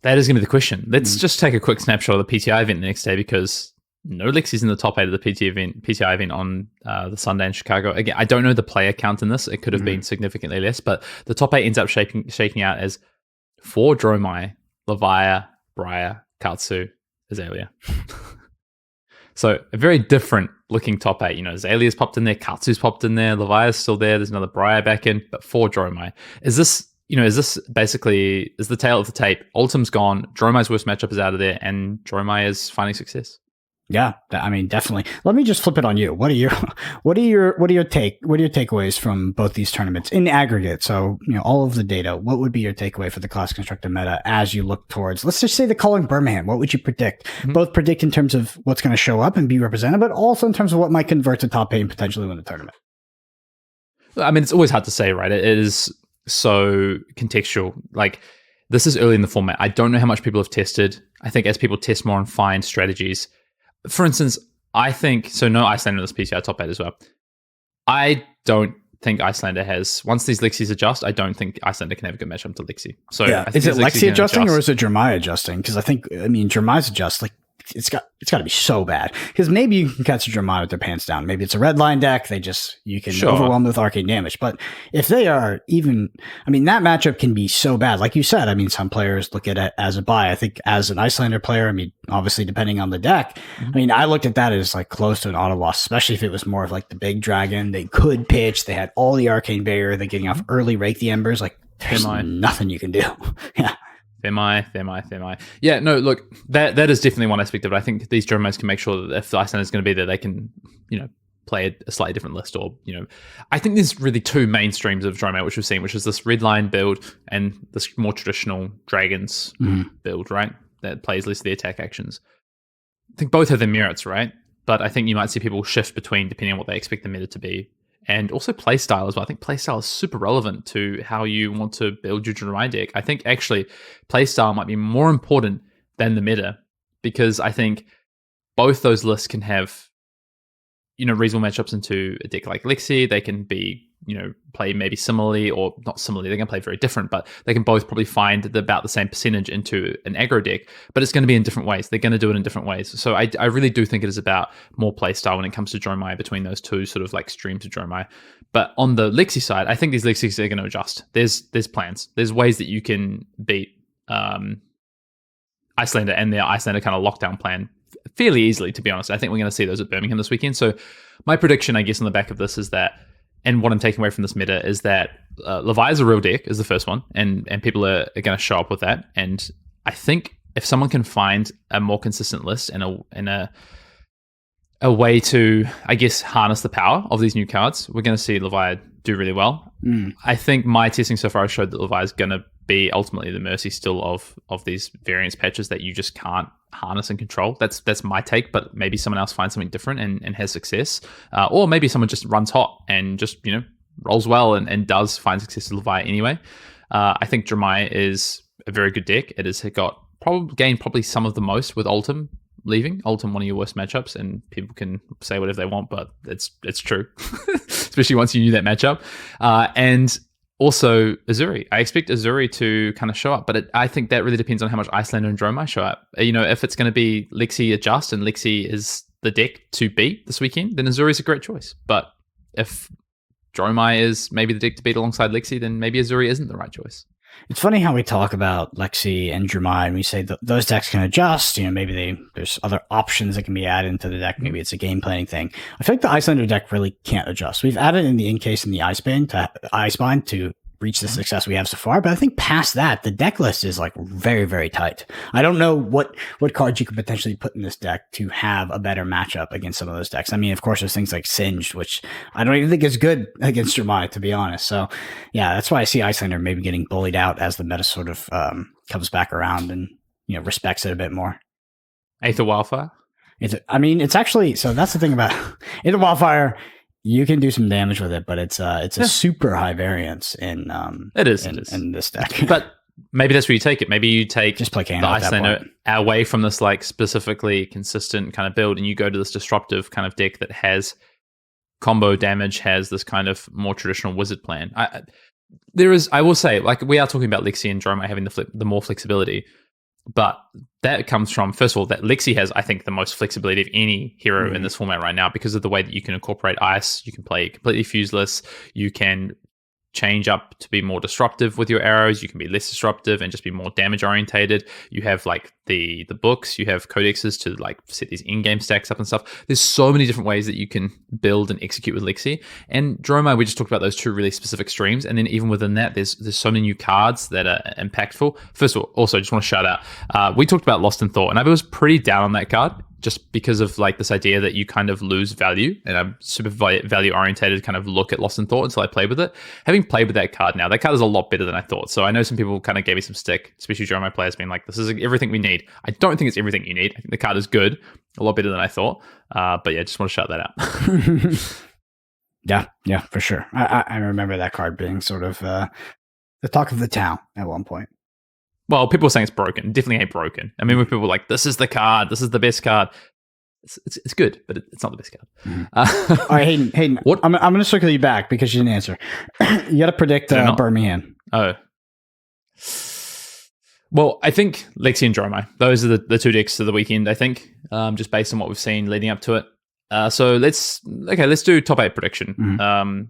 that is going to be the question. Let's just take a quick snapshot of the PTI event the next day, because no Lexi's in the top 8 of the PTI event on the Sunday in Chicago. Again, I don't know the player count in this. It could have been significantly less, but the top 8 ends up shaking out as 4 Dromai, Levia, Briar, Katsu, Azalea. So a very different looking top 8. Azalea's popped in there, Katsu's popped in there, Levia's still there, there's another Briar back in, but 4 Dromai. Is this basically, is the tail of the tape? Ultim's gone, Dromai's worst matchup is out of there, and Dromai is finding success? Yeah, I mean, definitely. Let me just flip it on you. What are your takeaways from both these tournaments in aggregate? So, all of the data. What would be your takeaway for the Class Constructor meta as you look towards, let's just say, the Culling Birmingham? What would you predict? Both predict in terms of what's going to show up and be represented, but also in terms of what might convert to top 8 and potentially win the tournament. I mean, it's always hard to say, right? It is so contextual. Like, this is early in the format. I don't know how much people have tested. I think as people test more and find strategies. For instance, I think, so no Iyslander in this PTI top 8 as well. I don't think Iyslander has, once these Lexis adjust, I don't think Iyslander can have a good matchup to Lexi. So yeah, is it Lexi adjusting or is it Jeremiah adjusting? Because Jeremiah's adjust, like, it's got to be so bad, because maybe you can catch a Jeremiah with their pants down. Maybe it's a red line deck. You can overwhelm them with arcane damage. But if they are even, that matchup can be so bad. Like you said, some players look at it as a buy. I think as an Iyslander player, obviously depending on the deck, I looked at that as like close to an auto loss, especially if it was more of like the big dragon. They could pitch. They had all the arcane barrier. They're getting off early, rake the embers. Like there's nothing you can do. Yeah. Themi. Yeah, no, look, that is definitely one aspect of it. I think these Dromais can make sure that if the Iyslander is going to be there, they can, play a slightly different list. Or, I think there's really 2 main streams of Dromai, which we've seen, which is this red line build and this more traditional dragons build, right? That plays less of the attack actions. I think both have their merits, right? But I think you might see people shift between depending on what they expect the meta to be. And also playstyle as well. I think playstyle is super relevant to how you want to build your Dromai deck. I think actually playstyle might be more important than the meta, because I think both those lists can have, reasonable matchups into a deck like Lexi. They can be, play maybe similarly or not similarly. They can play very different, but they can both probably find about the same percentage into an aggro deck, but it's going to be in different ways. They're going to do it in different ways. So I really do think it is about more play style when it comes to Dromai between those 2 sort of like streams of Dromai. But on the Lexi side, I think these Lexis are going to adjust. There's plans. There's ways that you can beat Iyslander and their Iyslander kind of lockdown plan fairly easily, to be honest. I think we're going to see those at Birmingham this weekend. So my prediction, I guess, on the back of this is that, and what I'm taking away from this meta is that Levi is a real deck, is the first one, and people are going to show up with that. And I think if someone can find a more consistent list and a way to, I guess, harness the power of these new cards, we're going to see Levi do really well. I think my testing so far has showed that Levi is going to be ultimately the mercy still of these variance patches that you just can't harness and control. That's my take, but maybe someone else finds something different and has success, or maybe someone just runs hot and just rolls well and does find success to Levi anyway. I think Dromai is a very good deck. It has got probably some of the most with Ultim leaving. Ultim, one of your worst matchups, and people can say whatever they want, but it's true, especially once you knew that matchup. And also Azuri. I expect Azuri to kind of show up, but I think that really depends on how much Iyslander and Dromai show up. If it's going to be Lexi adjust and Lexi is the deck to beat this weekend, then Azuri is a great choice. But if Dromai is maybe the deck to beat alongside Lexi, then maybe Azuri isn't the right choice. It's funny how we talk about Lexi and Dromai and we say those decks can adjust. Maybe there's other options that can be added into the deck. Maybe it's a game planning thing. I feel like the Iyslander deck really can't adjust. We've added in the Incase and the Icebind to reach the success we have so far, but I think past that, the deck list is like very, very tight. I don't know what cards you could potentially put in this deck to have a better matchup against some of those decks. I mean, of course, there's things like Singed, which I don't even think is good against Dromai, to be honest. So yeah, that's why I see Iyslander maybe getting bullied out as the meta sort of comes back around and respects it a bit more. Aether Wildfire? It's actually, so that's the thing about Aether Wildfire. You can do some damage with it, but it's a super high variance in this deck. But maybe that's where you take it. Maybe you take just play Kano the Iyslander away from this like specifically consistent kind of build, and you go to this disruptive kind of deck that has combo damage, has this kind of more traditional wizard plan. I will say, like, we are talking about Lexi and Dromai having the more flexibility. But that comes from, first of all, that Lexi has, I think, the most flexibility of any hero in this format right now because of the way that you can incorporate ice. You can play completely fuseless. You can change up to be more disruptive with your arrows. You can be less disruptive and just be more damage orientated. You have like the books. You have codexes to like set these in-game stacks up and stuff. There's so many different ways that you can build and execute with Lexi. And Dromai, we just talked about those two really specific streams. And then even within that, there's so many new cards that are impactful. First of all, also just want to shout out, we talked about Lost in Thought, and I was pretty down on that card just because of like this idea that you kind of lose value, and I'm super value orientated kind of look at Lost in Thought until I play with it. Having played with that card now, that card is a lot better than I thought. So I know some people kind of gave me some stick, especially Dromai players being like, this is everything we need. I don't think it's everything you need. I think the card is good, a lot better than I thought. But yeah, just want to shout that out. Yeah, for sure. I remember that card being sort of the talk of the town at one point. Well, people were saying it's broken. It definitely ain't broken. I mean, when people were like, this is the card, this is the best card. It's good, but it's not the best card. All right, Hayden, what? I'm going to circle you back because you didn't answer. You got to predict Birmingham. Oh. Well, I think Lexi and Dromai. Those are the two decks of the weekend, I think, just based on what we've seen leading up to it. So let's do top 8 prediction. Mm-hmm.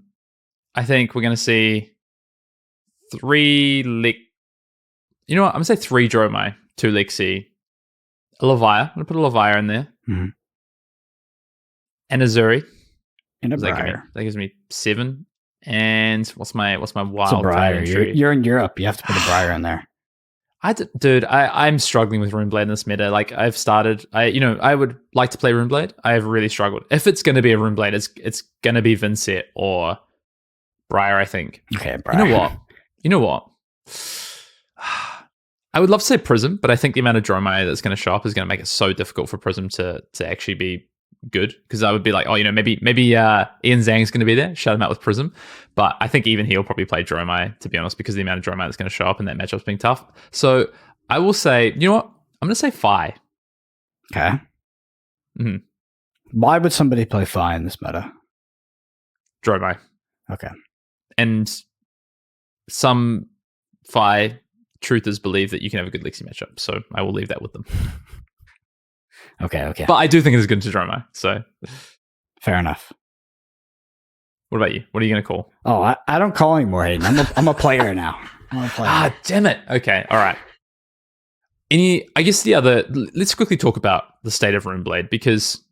I think we're going to see 3 You know what? I'm going to say 3 Dromai, 2 Lexi, a Leviathan. I'm going to put a Leviathan in there. Mm-hmm. And Azuri. And a Briar. That gives me 7. And what's my wild? It's a Briar. You're in Europe. You have to put a Briar in there. I'm struggling with Runeblade in this meta. Like I've started, I would like to play Runeblade. I have really struggled. If it's going to be a Runeblade, it's going to be Vincent or Briar, I think. Okay, Briar. You know what? I would love to say Prism, but I think the amount of Dromai that's going to show up is going to make it so difficult for Prism to actually be good. Because I would be like, maybe Ian Zhang's going to be there. Shout him out with Prism. But I think even he'll probably play Dromai, to be honest, because of the amount of Dromai that's going to show up and that matchup's being tough. So I will say, you know what? I'm going to say Fi. Okay. Mm-hmm. Why would somebody play Fi in this meta? Dromai. Okay. And some Fi truthers believe that you can have a good Lexi matchup, so I will leave that with them. Okay. But I do think it is good to Dromai, so fair enough. What about you? What are you going to call? Oh, I don't call anymore, Hayden. I'm a player now. Damn it. Okay, all right. Let's quickly talk about the state of Runeblade, because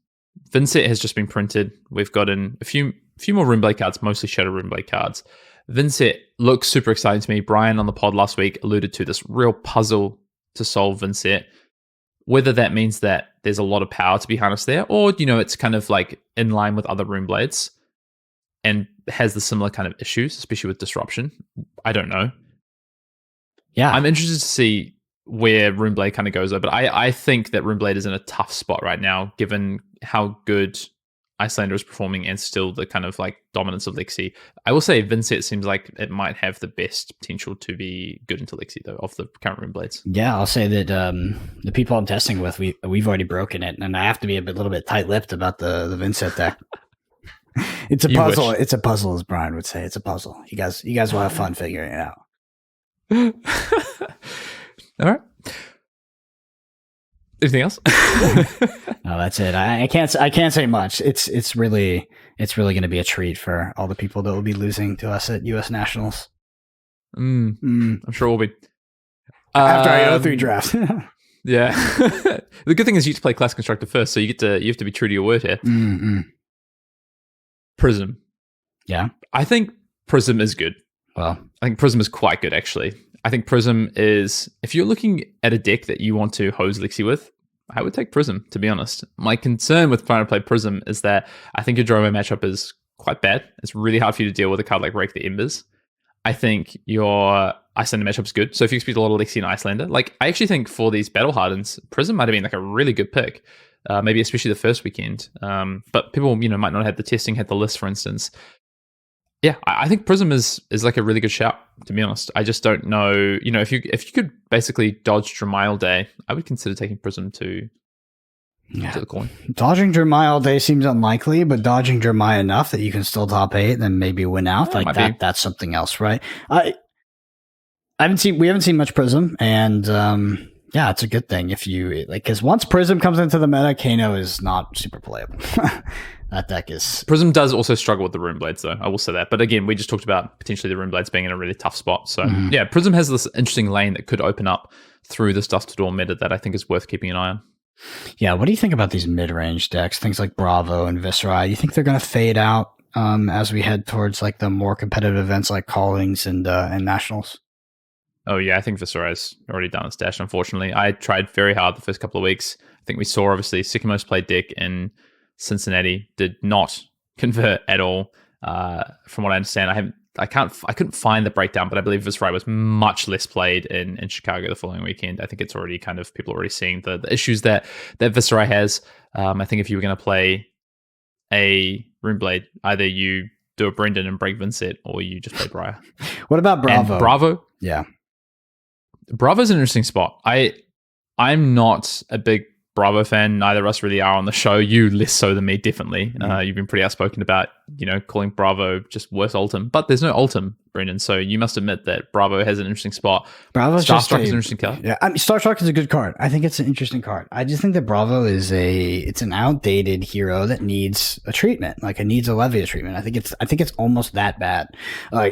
Vincent has just been printed. We've gotten a few more Runeblade cards, mostly Shadow Runeblade cards. Vincent looks super exciting to me. Brian on the pod last week alluded to this real puzzle to solve Vincent. Whether that means that there's a lot of power to be harnessed there, or, it's kind of like in line with other Runeblades and has the similar kind of issues, especially with disruption. I don't know. Yeah. I'm interested to see where Runeblade kind of goes though, but I think that Runeblade is in a tough spot right now, given how good Iyslander is performing and still the kind of like dominance of Lexi. I will say Vincent seems like it might have the best potential to be good into Lexi though of the current Runeblades. Yeah, I'll say that the people I'm testing with, we've already broken it, and I have to be a little bit tight-lipped about the Vincent deck. It's a puzzle. It's a puzzle, as Brian would say. It's a puzzle. You guys will have fun figuring it out. All right. Anything else? No, that's it. I can't say much. It's really going to be a treat for all the people that will be losing to us at U.S. Nationals. I'm sure we'll be after I 03 draft. Yeah. The good thing is you get to play Class Constructor first, so you have to be true to your word here. Mm-hmm. Prism. Yeah. I think Prism is good. Well, I think Prism is quite good, actually. I think Prism is, if you're looking at a deck that you want to hose Lexi with, I would take Prism, to be honest. My concern with trying to play Prism is that I think your Dromo matchup is quite bad. It's really hard for you to deal with a card like Rake the Embers. I think your Iyslander matchup is good. So if you expect a lot of Lexi and Iyslander, like I actually think for these Battle Hardens, Prism might have been like a really good pick. Maybe especially the first weekend. But people, might not have the testing, had the list, for instance. Yeah, I think Prism is like a really good shout, to be honest. I just don't know, if you could basically dodge Dremile Day, I would consider taking Prism to the coin. Dodging Dremile Day seems unlikely, but dodging Dremile enough that you can still top 8 and then maybe win out, like that's something else, right? We haven't seen much Prism, and yeah, it's a good thing if you because once Prism comes into the meta, Kano is not super playable. That deck is... Prism does also struggle with the Runeblades, though. I will say that. But again, we just talked about potentially the Runeblades being in a really tough spot. So yeah, Prism has this interesting lane that could open up through the Dusk to Dawn meta that I think is worth keeping an eye on. Yeah, what do you think about these mid-range decks? Things like Bravo and Viscera. You think they're going to fade out as we head towards like the more competitive events like Callings and Nationals? Oh yeah, I think Viscera's already done its dash, unfortunately. I tried very hard the first couple of weeks. I think we saw, obviously, Sycamores played deck in Cincinnati, did not convert at all. From what I understand, I couldn't find the breakdown, but I believe Viscera was much less played in Chicago the following weekend. I think it's already kind of, people are already seeing the issues that Viscera has. I think if you were going to play a Runeblade, either you do a Brendan and break Vincent, or you just play Briar. What about Bravo? And Bravo? Yeah. Bravo's an interesting spot. I'm not a big Bravo fan. Neither of us really are on the show. You less so than me, definitely. You've been pretty outspoken about, calling Bravo just worse ultim. But there's no ultim, Brendan. So you must admit that Bravo has an interesting spot. Bravo's Starstruck is an interesting card. Yeah, Starstruck is a good card. I think it's an interesting card. I just think that Bravo is it's an outdated hero that needs a treatment. Like it needs a Levia treatment. I think it's almost that bad.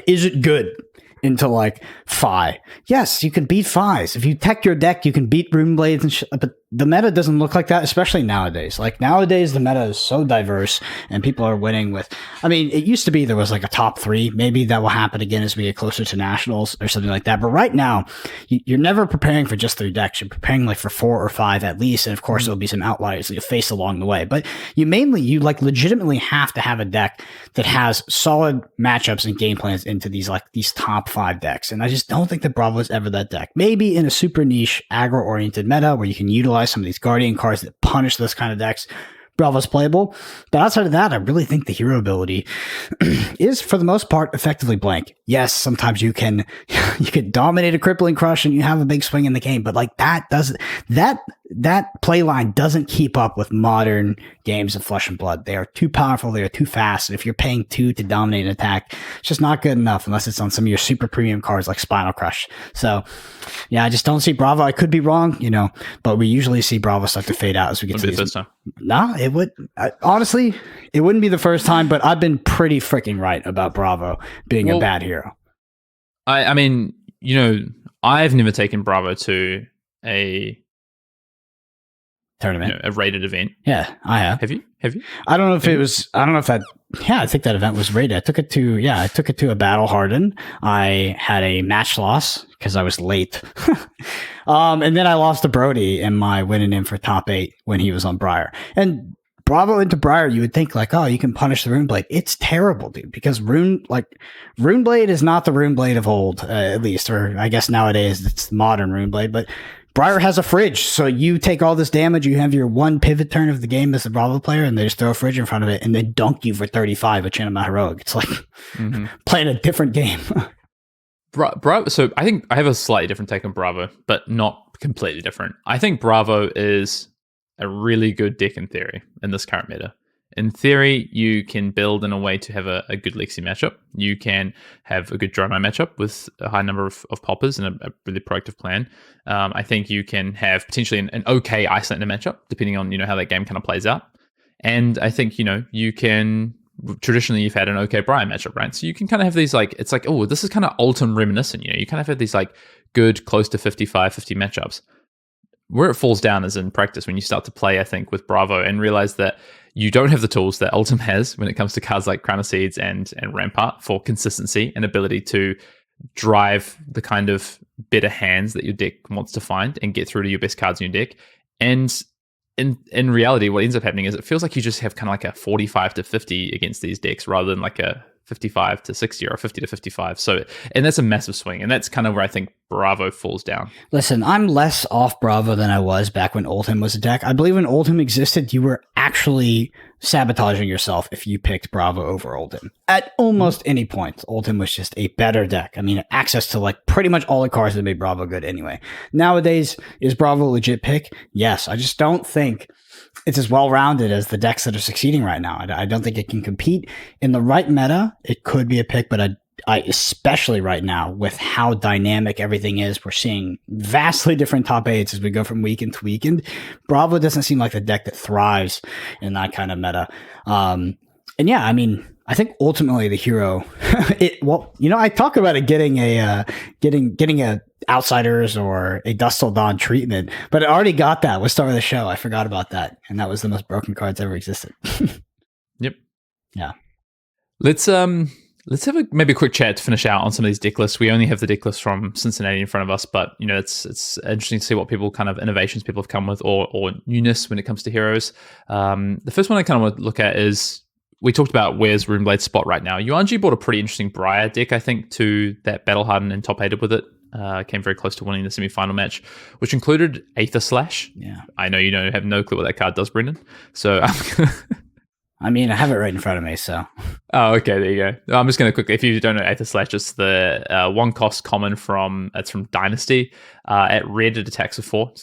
Is it good? Into like Phi. Yes, you can beat Phis. If you tech your deck, you can beat Runeblades and shit. But the meta doesn't look like that, especially nowadays. Like nowadays, the meta is so diverse and people are winning with, it used to be there was like a top 3. Maybe that will happen again as we get closer to Nationals or something like that. But right now, you're never preparing for just 3 decks. You're preparing like for 4 or 5 at least. And of course, there'll be some outliers that you face along the way. But you legitimately have to have a deck that has solid matchups and game plans into these top 5 decks. And I just don't think that Bravo is ever that deck. Maybe in a super niche aggro-oriented meta where you can utilize some of these Guardian cards that punish those kind of decks, Bravo's playable. But outside of that, I really think the hero ability is, for the most part, effectively blank. Yes, sometimes you can dominate a crippling crush and you have a big swing in the game, but like that play line doesn't keep up with modern games of Flesh and Blood. They are too powerful, they are too fast, and if you're paying 2 to dominate an attack, it's just not good enough unless it's on some of your super premium cards like Spinal Crush. So yeah, I just don't see Bravo. I could be wrong, but we usually see Bravo start to fade out as we get to these. No, it would. Honestly, it wouldn't be the first time, but I've been pretty freaking right about Bravo being a bad hero. I mean, I've never taken Bravo to a tournament, a rated event. Yeah, I have. Have you? I don't know if it was. I don't know if that. Yeah, I think that event was rated. I took it to a battle Hardened. I had a match loss because I was late. And then I lost to Brody in my winning in for top 8 when he was on Briar. And Bravo into Briar, you would think like, oh, you can punish the Runeblade. It's terrible, dude, because Runeblade is not the Runeblade of old, at least, or I guess nowadays it's modern Runeblade, but Briar has a fridge, so you take all this damage. You have your one pivot turn of the game as a Bravo player, and they just throw a fridge in front of it, and they dunk you for 35 with Channel Heroic. It's like playing a different game. Bravo. So I think I have a slightly different take on Bravo, but not completely different. I think Bravo is a really good deck in theory in this current meta. In theory, you can build in a way to have a good Lexi matchup. You can have a good Dromai matchup with a high number of poppers and a really proactive plan. I think you can have potentially an okay Iyslander matchup, depending on how that game kind of plays out. And I think you can traditionally you've had an okay Brian matchup, right? So you can kind of have these it's like, oh, this is kind of Ultim reminiscent. You kind of have these good close to 55-50 matchups. Where it falls down is in practice when you start to play, I think, with Bravo and realize that you don't have the tools that Ultim has when it comes to cards like Crown of Seeds and Rampart for consistency and ability to drive the kind of better hands that your deck wants to find and get through to your best cards in your deck. And in reality, what ends up happening is it feels like you just have kind of like a 45 to 50 against these decks rather than like a 55 to 60 or 50 to 55. So, and that's a massive swing. And that's kind of where I think Bravo falls down. Listen, I'm less off Bravo than I was back when Ultim was a deck. I believe when Ultim existed, you were actually sabotaging yourself if you picked Bravo over Ultim. At almost any point, Ultim was just a better deck. I mean, access to pretty much all the cards that made Bravo good anyway. Nowadays, is Bravo a legit pick? Yes. I just don't think it's as well-rounded as the decks that are succeeding right now. I don't think it can compete. In the right meta, it could be a pick, but I especially right now with how dynamic everything is, we're seeing vastly different top 8s as we go from weekend to weekend. Bravo doesn't seem like the deck that thrives in that kind of meta. And yeah, I mean, I think ultimately the hero, I talk about it getting a Outsiders or a Dusk Till Dawn treatment, but it already got that with start of the show. I forgot about that, and that was the most broken cards ever existed. Yep. Yeah. Let's have maybe a quick chat to finish out on some of these deck lists. We only have the deck list from Cincinnati in front of us, but it's interesting to see what innovations people have come with or newness when it comes to heroes. The first one I kind of want to look at is we talked about where's Runeblade's spot right now. Yuanji brought a pretty interesting Briar deck, I think, to that Battle Hardened and top 8'd with it. Came very close to winning the semi-final match, which included Aether Slash. Yeah, I know you have no clue what that card does, Brendan. So I mean, I have it right in front of me. So oh, okay, there you go. I'm just going to quickly, if you don't know Aether Slash, it's the one cost common from Dynasty. At red, it attacks with 4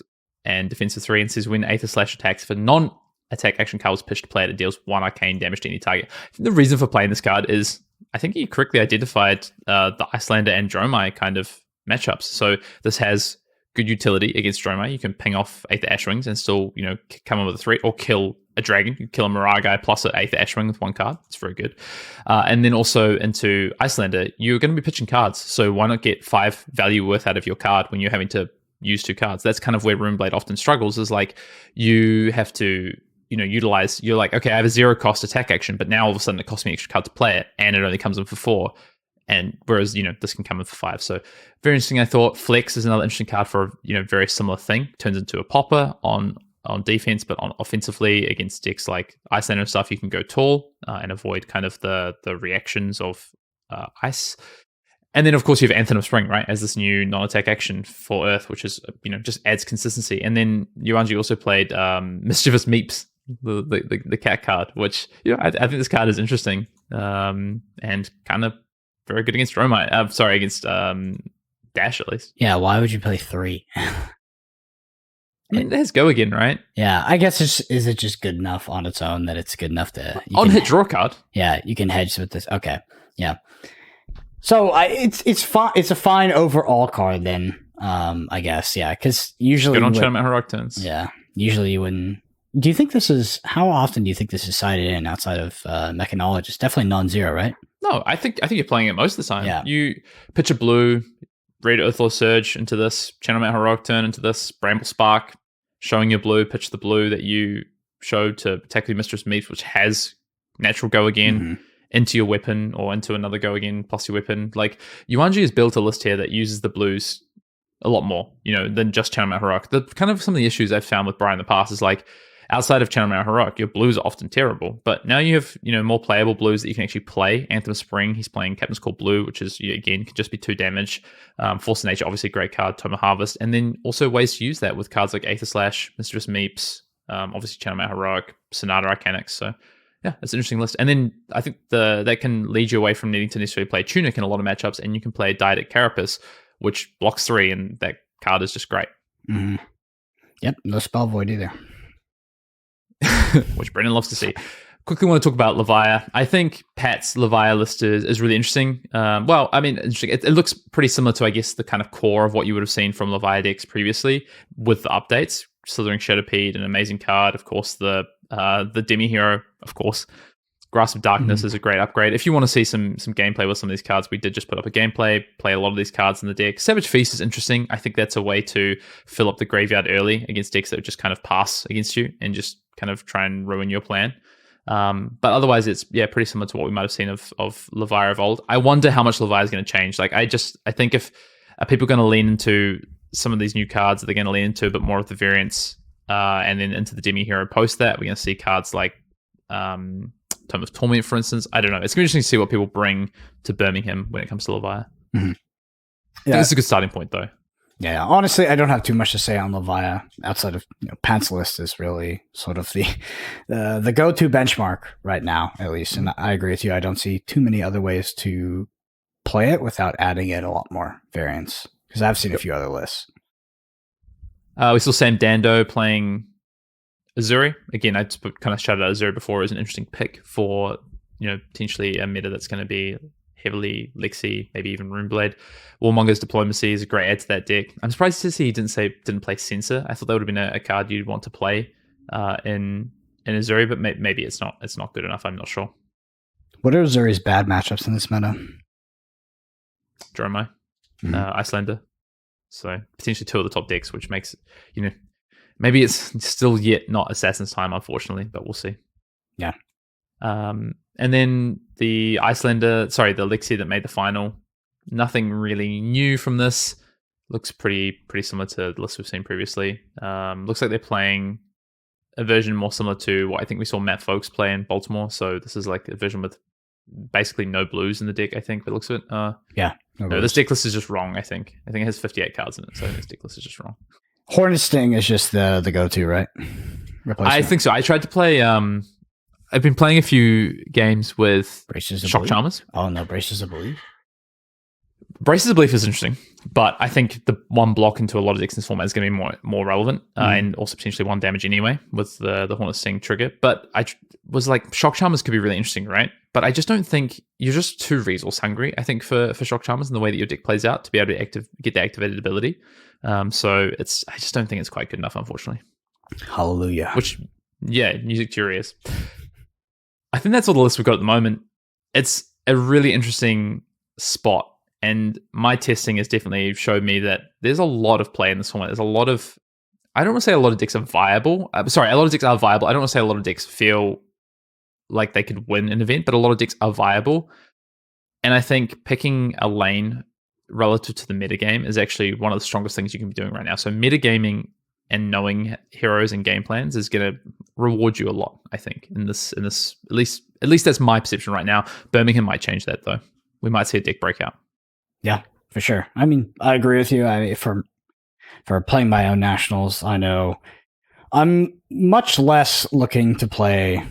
and defense with 3, and says when Aether Slash attacks for non-attack action card was pitched to play it, it deals 1 arcane damage to any target. The reason for playing this card is I think he correctly identified the Iyslander and Dromai kind of matchups. So this has good utility against Dromai. You can ping off Aether Ashwings and still, come in with a threat or kill a dragon. You can kill a Mirage plus an Aether Ashwing with 1 card. It's very good. And then also into Iyslander, you're going to be pitching cards. So why not get 5 value worth out of your card when you're having to use 2 cards? That's kind of where Runeblade often struggles, is you have to utilize, you're like, okay, I have a 0 cost attack action, but now all of a sudden it costs me extra card to play it, and it only comes in for 4. And whereas, this can come in for 5. So very interesting. I thought Flex is another interesting card for, very similar thing. Turns into a popper on defense, but on offensively against decks like Iyslander and stuff, you can go tall and avoid kind of the reactions of ice. And then, of course, you have Anthem of Spring, right, as this new non-attack action for Earth, which is, just adds consistency. And then Yuanji also played Mischievous Meeps, the cat card, which, I think this card is interesting and kind of very good against Dromai. Against Dash at least. Yeah, why would you play 3? It has go again, right? Yeah, I guess is it just good enough on its own that it's good enough to on hit draw card? Yeah, you can hedge with this. Okay, yeah. So it's fine. It's a fine overall card then. I guess because usually good on Tournament Heroic turns. Yeah, usually you wouldn't. Do you think how often do you think this is sided in outside of Mechanology? It's definitely non-zero, right? No, I think you're playing it most of the time. Yeah. You pitch a blue, red Earthlore Surge into this, Channel Mount Heroic turn into this, Bramble Spark, showing your blue, pitch the blue that you showed to attack the Mistress Meat, which has natural go again into your weapon or into another go again plus your weapon. Like Yuanji has built a list here that uses the blues a lot more, than just Channel Mount Heroic. The kind of some of the issues I've found with Brian in the past is outside of Channel Mail Heroic, your blues are often terrible. But now you have, more playable blues that you can actually play. Anthem of Spring, he's playing Captain's Call Blue, which is, again, can just be 2 damage. Force of Nature, obviously a great card, Tome of Harvest. And then also ways to use that with cards like Aether Slash, Mischievous Meeps, obviously Channel Mail Heroic, Sonata Arcanics. So yeah, it's an interesting list. And then I think that can lead you away from needing to necessarily play Tunic in a lot of matchups, and you can play Diadetic Carapace, which blocks 3, and that card is just great. Mm-hmm. Yep, no Spell Void either. Which Brendan loves to see. Quickly want to talk about Levia. I think Pat's Levia list is really interesting. Interesting. It looks pretty similar to, I guess, the kind of core of what you would have seen from Levia decks previously with the updates. Slithering Shadowpede, an amazing card. Of course, the Demi Hero, of course. Grasp of Darkness is a great upgrade. If you want to see some gameplay with some of these cards, we did just put up a gameplay, play a lot of these cards in the deck. Savage Feast is interesting. I think that's a way to fill up the graveyard early against decks that would just kind of pass against you and just kind of try and ruin your plan. But otherwise, it's pretty similar to what we might have seen of Levia of old. I wonder how much Levia is going to change. Like, I think if are people going to lean into some of these new cards, that they're going to lean into a bit more of the variants, and then into the Demi Hero post that, we're going to see cards like Tome of Torment, for instance. I don't know. It's going to be interesting to see what people bring to Birmingham when it comes to Levia. Mm-hmm. I think it's a good starting point, though. Yeah, honestly, I don't have too much to say on Levia outside of Pant's list is really sort of the go-to benchmark right now, at least. And I agree with you. I don't see too many other ways to play it without adding in a lot more variants, because I've seen a few other lists. We saw Sam Dando playing Azuri. Again, I just kind of shouted out Azuri before as an interesting pick for, potentially a meta that's going to be heavily Lexi, maybe even Runeblade. Warmonger's Diplomacy is a great add to that deck. I'm surprised to see he didn't play Censor. I thought that would have been a card you'd want to play in Azuri, but maybe it's not good enough. I'm not sure. What are Azuri's bad matchups in this meta? Dromai, Iyslander. So potentially 2 of the top decks, which makes, maybe it's still yet not Assassin's Time, unfortunately, but we'll see. Yeah. And then the the Lexi that made the final. Nothing really new from this. Looks pretty similar to the list we've seen previously. Looks like they're playing a version more similar to what I think we saw Matt Folks play in Baltimore. So this is like a version with basically no blues in the deck, I think, by the looks of it. No, this deck list is just wrong, I think. I think it has 58 cards in it, so this deck list is just wrong. Hornet Sting is just the go-to, right? I think so. I tried to play... I've been playing a few games with Shock Charmers. Oh, no, Braces of Belief? Braces of Belief is interesting, but I think the one block into a lot of decks in this format is going to be more relevant, and also potentially 1 damage anyway with the Hornet Sting trigger. But I was like, Shock Charmers could be really interesting, right? But I just don't think you're just too resource hungry, I think, for Shock Charmers and the way that your deck plays out to be able to get the activated ability. So I just don't think it's quite good enough, unfortunately. Hallelujah. Which, music to your ears. I think that's all the list we've got at the moment. It's a really interesting spot, and my testing has definitely showed me that there's a lot of play in this format. There's a lot of... I don't want to say a lot of decks are viable. A lot of decks are viable. I don't want to say a lot of decks feel like they could win an event, but a lot of decks are viable. And I think picking a lane relative to the metagame is actually one of the strongest things you can be doing right now. So metagaming and knowing heroes and game plans is going to reward you a lot, I think, in this at least that's my perception right now. Birmingham might change that, though. We might see a deck breakout. Yeah, for sure. I mean, I agree with you. For playing my own nationals, I know I'm much less looking to play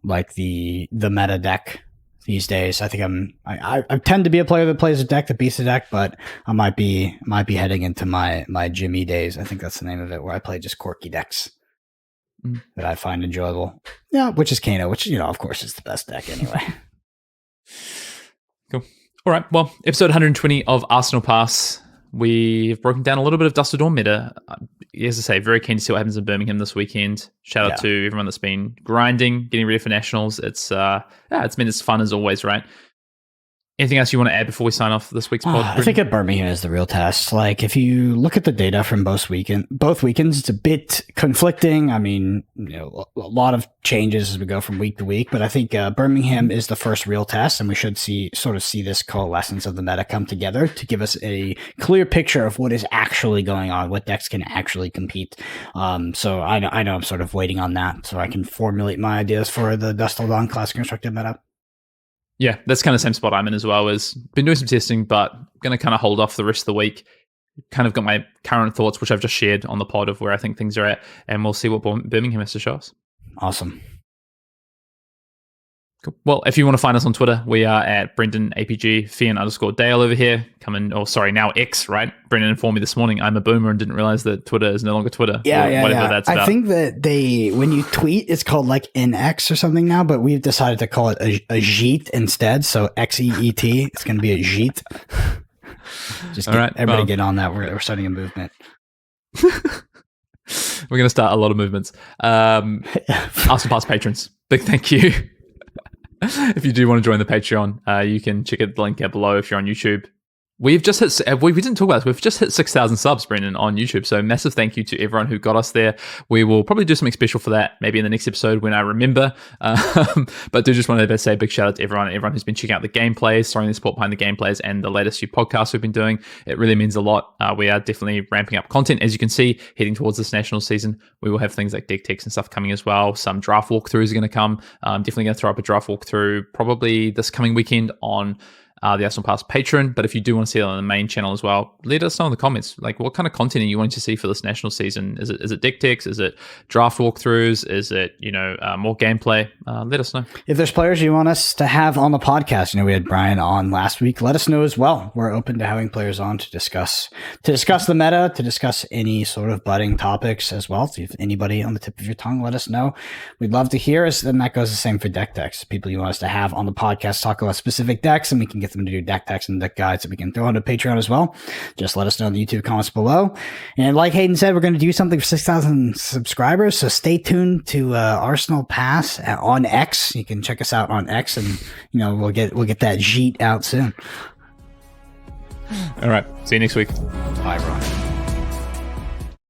like the meta deck these days. I think I tend to be a player that plays a deck that beats a deck, but I might be heading into my Jimmy days. I think that's the name of it, where I play just quirky decks that I find enjoyable. Yeah, which is Kano, which of course is the best deck anyway. Cool. All right. Well, episode 120 of Arsenal Pass. We've broken down a little bit of Dust to Dawn meta. As I say, very keen to see what happens in Birmingham this weekend. Shout out to everyone that's been grinding, getting ready for nationals. It's been as fun as always, right? Anything else you want to add before we sign off this week's pod? I think at Birmingham is the real test. Like, if you look at the data from both weekends, it's a bit conflicting. I mean, a lot of changes as we go from week to week, but I think Birmingham is the first real test, and we should see this coalescence of the meta come together to give us a clear picture of what is actually going on, what decks can actually compete. So I know I'm sort of waiting on that so I can formulate my ideas for the Dusk Till Dawn Classic Constructed meta. Yeah, that's kind of the same spot I'm in as well. Is been doing some testing, but going to kind of hold off the rest of the week. Kind of got my current thoughts, which I've just shared on the pod of where I think things are at, and we'll see what Birmingham has to show us. Awesome. Cool. Well, if you want to find us on Twitter, we are at Brendan APG, Fian_Dale over here. Now X, right? Brendan informed me this morning I'm a boomer and didn't realize that Twitter is no longer Twitter. Yeah. That's I think that when you tweet, it's called like NX or something now, but we've decided to call it a Jeet instead. So XEET, it's going to be a Jeet. Everybody get on that. We're starting a movement. We're going to start a lot of movements. Arsenal Pass patrons, big thank you. If you do want to join the Patreon, you can check out the link out below if you're on YouTube. We've just hit, we didn't talk about this, we've just hit 6,000 subs, Brendan, on YouTube. So massive thank you to everyone who got us there. We will probably do something special for that, maybe in the next episode when I remember. But do just want to say a big shout out to everyone who's been checking out the gameplays, throwing the support behind the gameplays and the latest few podcasts we've been doing. It really means a lot. We are definitely ramping up content. As you can see, heading towards this national season, we will have things like deck techs and stuff coming as well. Some draft walkthroughs are going to come. I'm definitely going to throw up a draft walkthrough probably this coming weekend on the Arsenal Pass Patreon. But if you do want to see it on the main channel as well, let us know in the comments. Like, what kind of content are you wanting to see for this national season? Is it deck techs? Is it draft walkthroughs? Is it more gameplay? Let us know. If there's players you want us to have on the podcast, we had Brian on last week. Let us know as well. We're open to having players on to discuss the meta, to discuss any sort of budding topics as well. So if anybody on the tip of your tongue, let us know. We'd love to hear us. And that goes the same for deck techs. People you want us to have on the podcast talk about specific decks, and we can get them to do deck techs and deck guides that we can throw onto Patreon as well. Just let us know in the YouTube comments below. And like Hayden said, we're going to do something for 6,000 subscribers. So stay tuned to Arsenal Pass on X. You can check us out on X, and we'll get that Jeet out soon. All right. See you next week. Bye, everyone.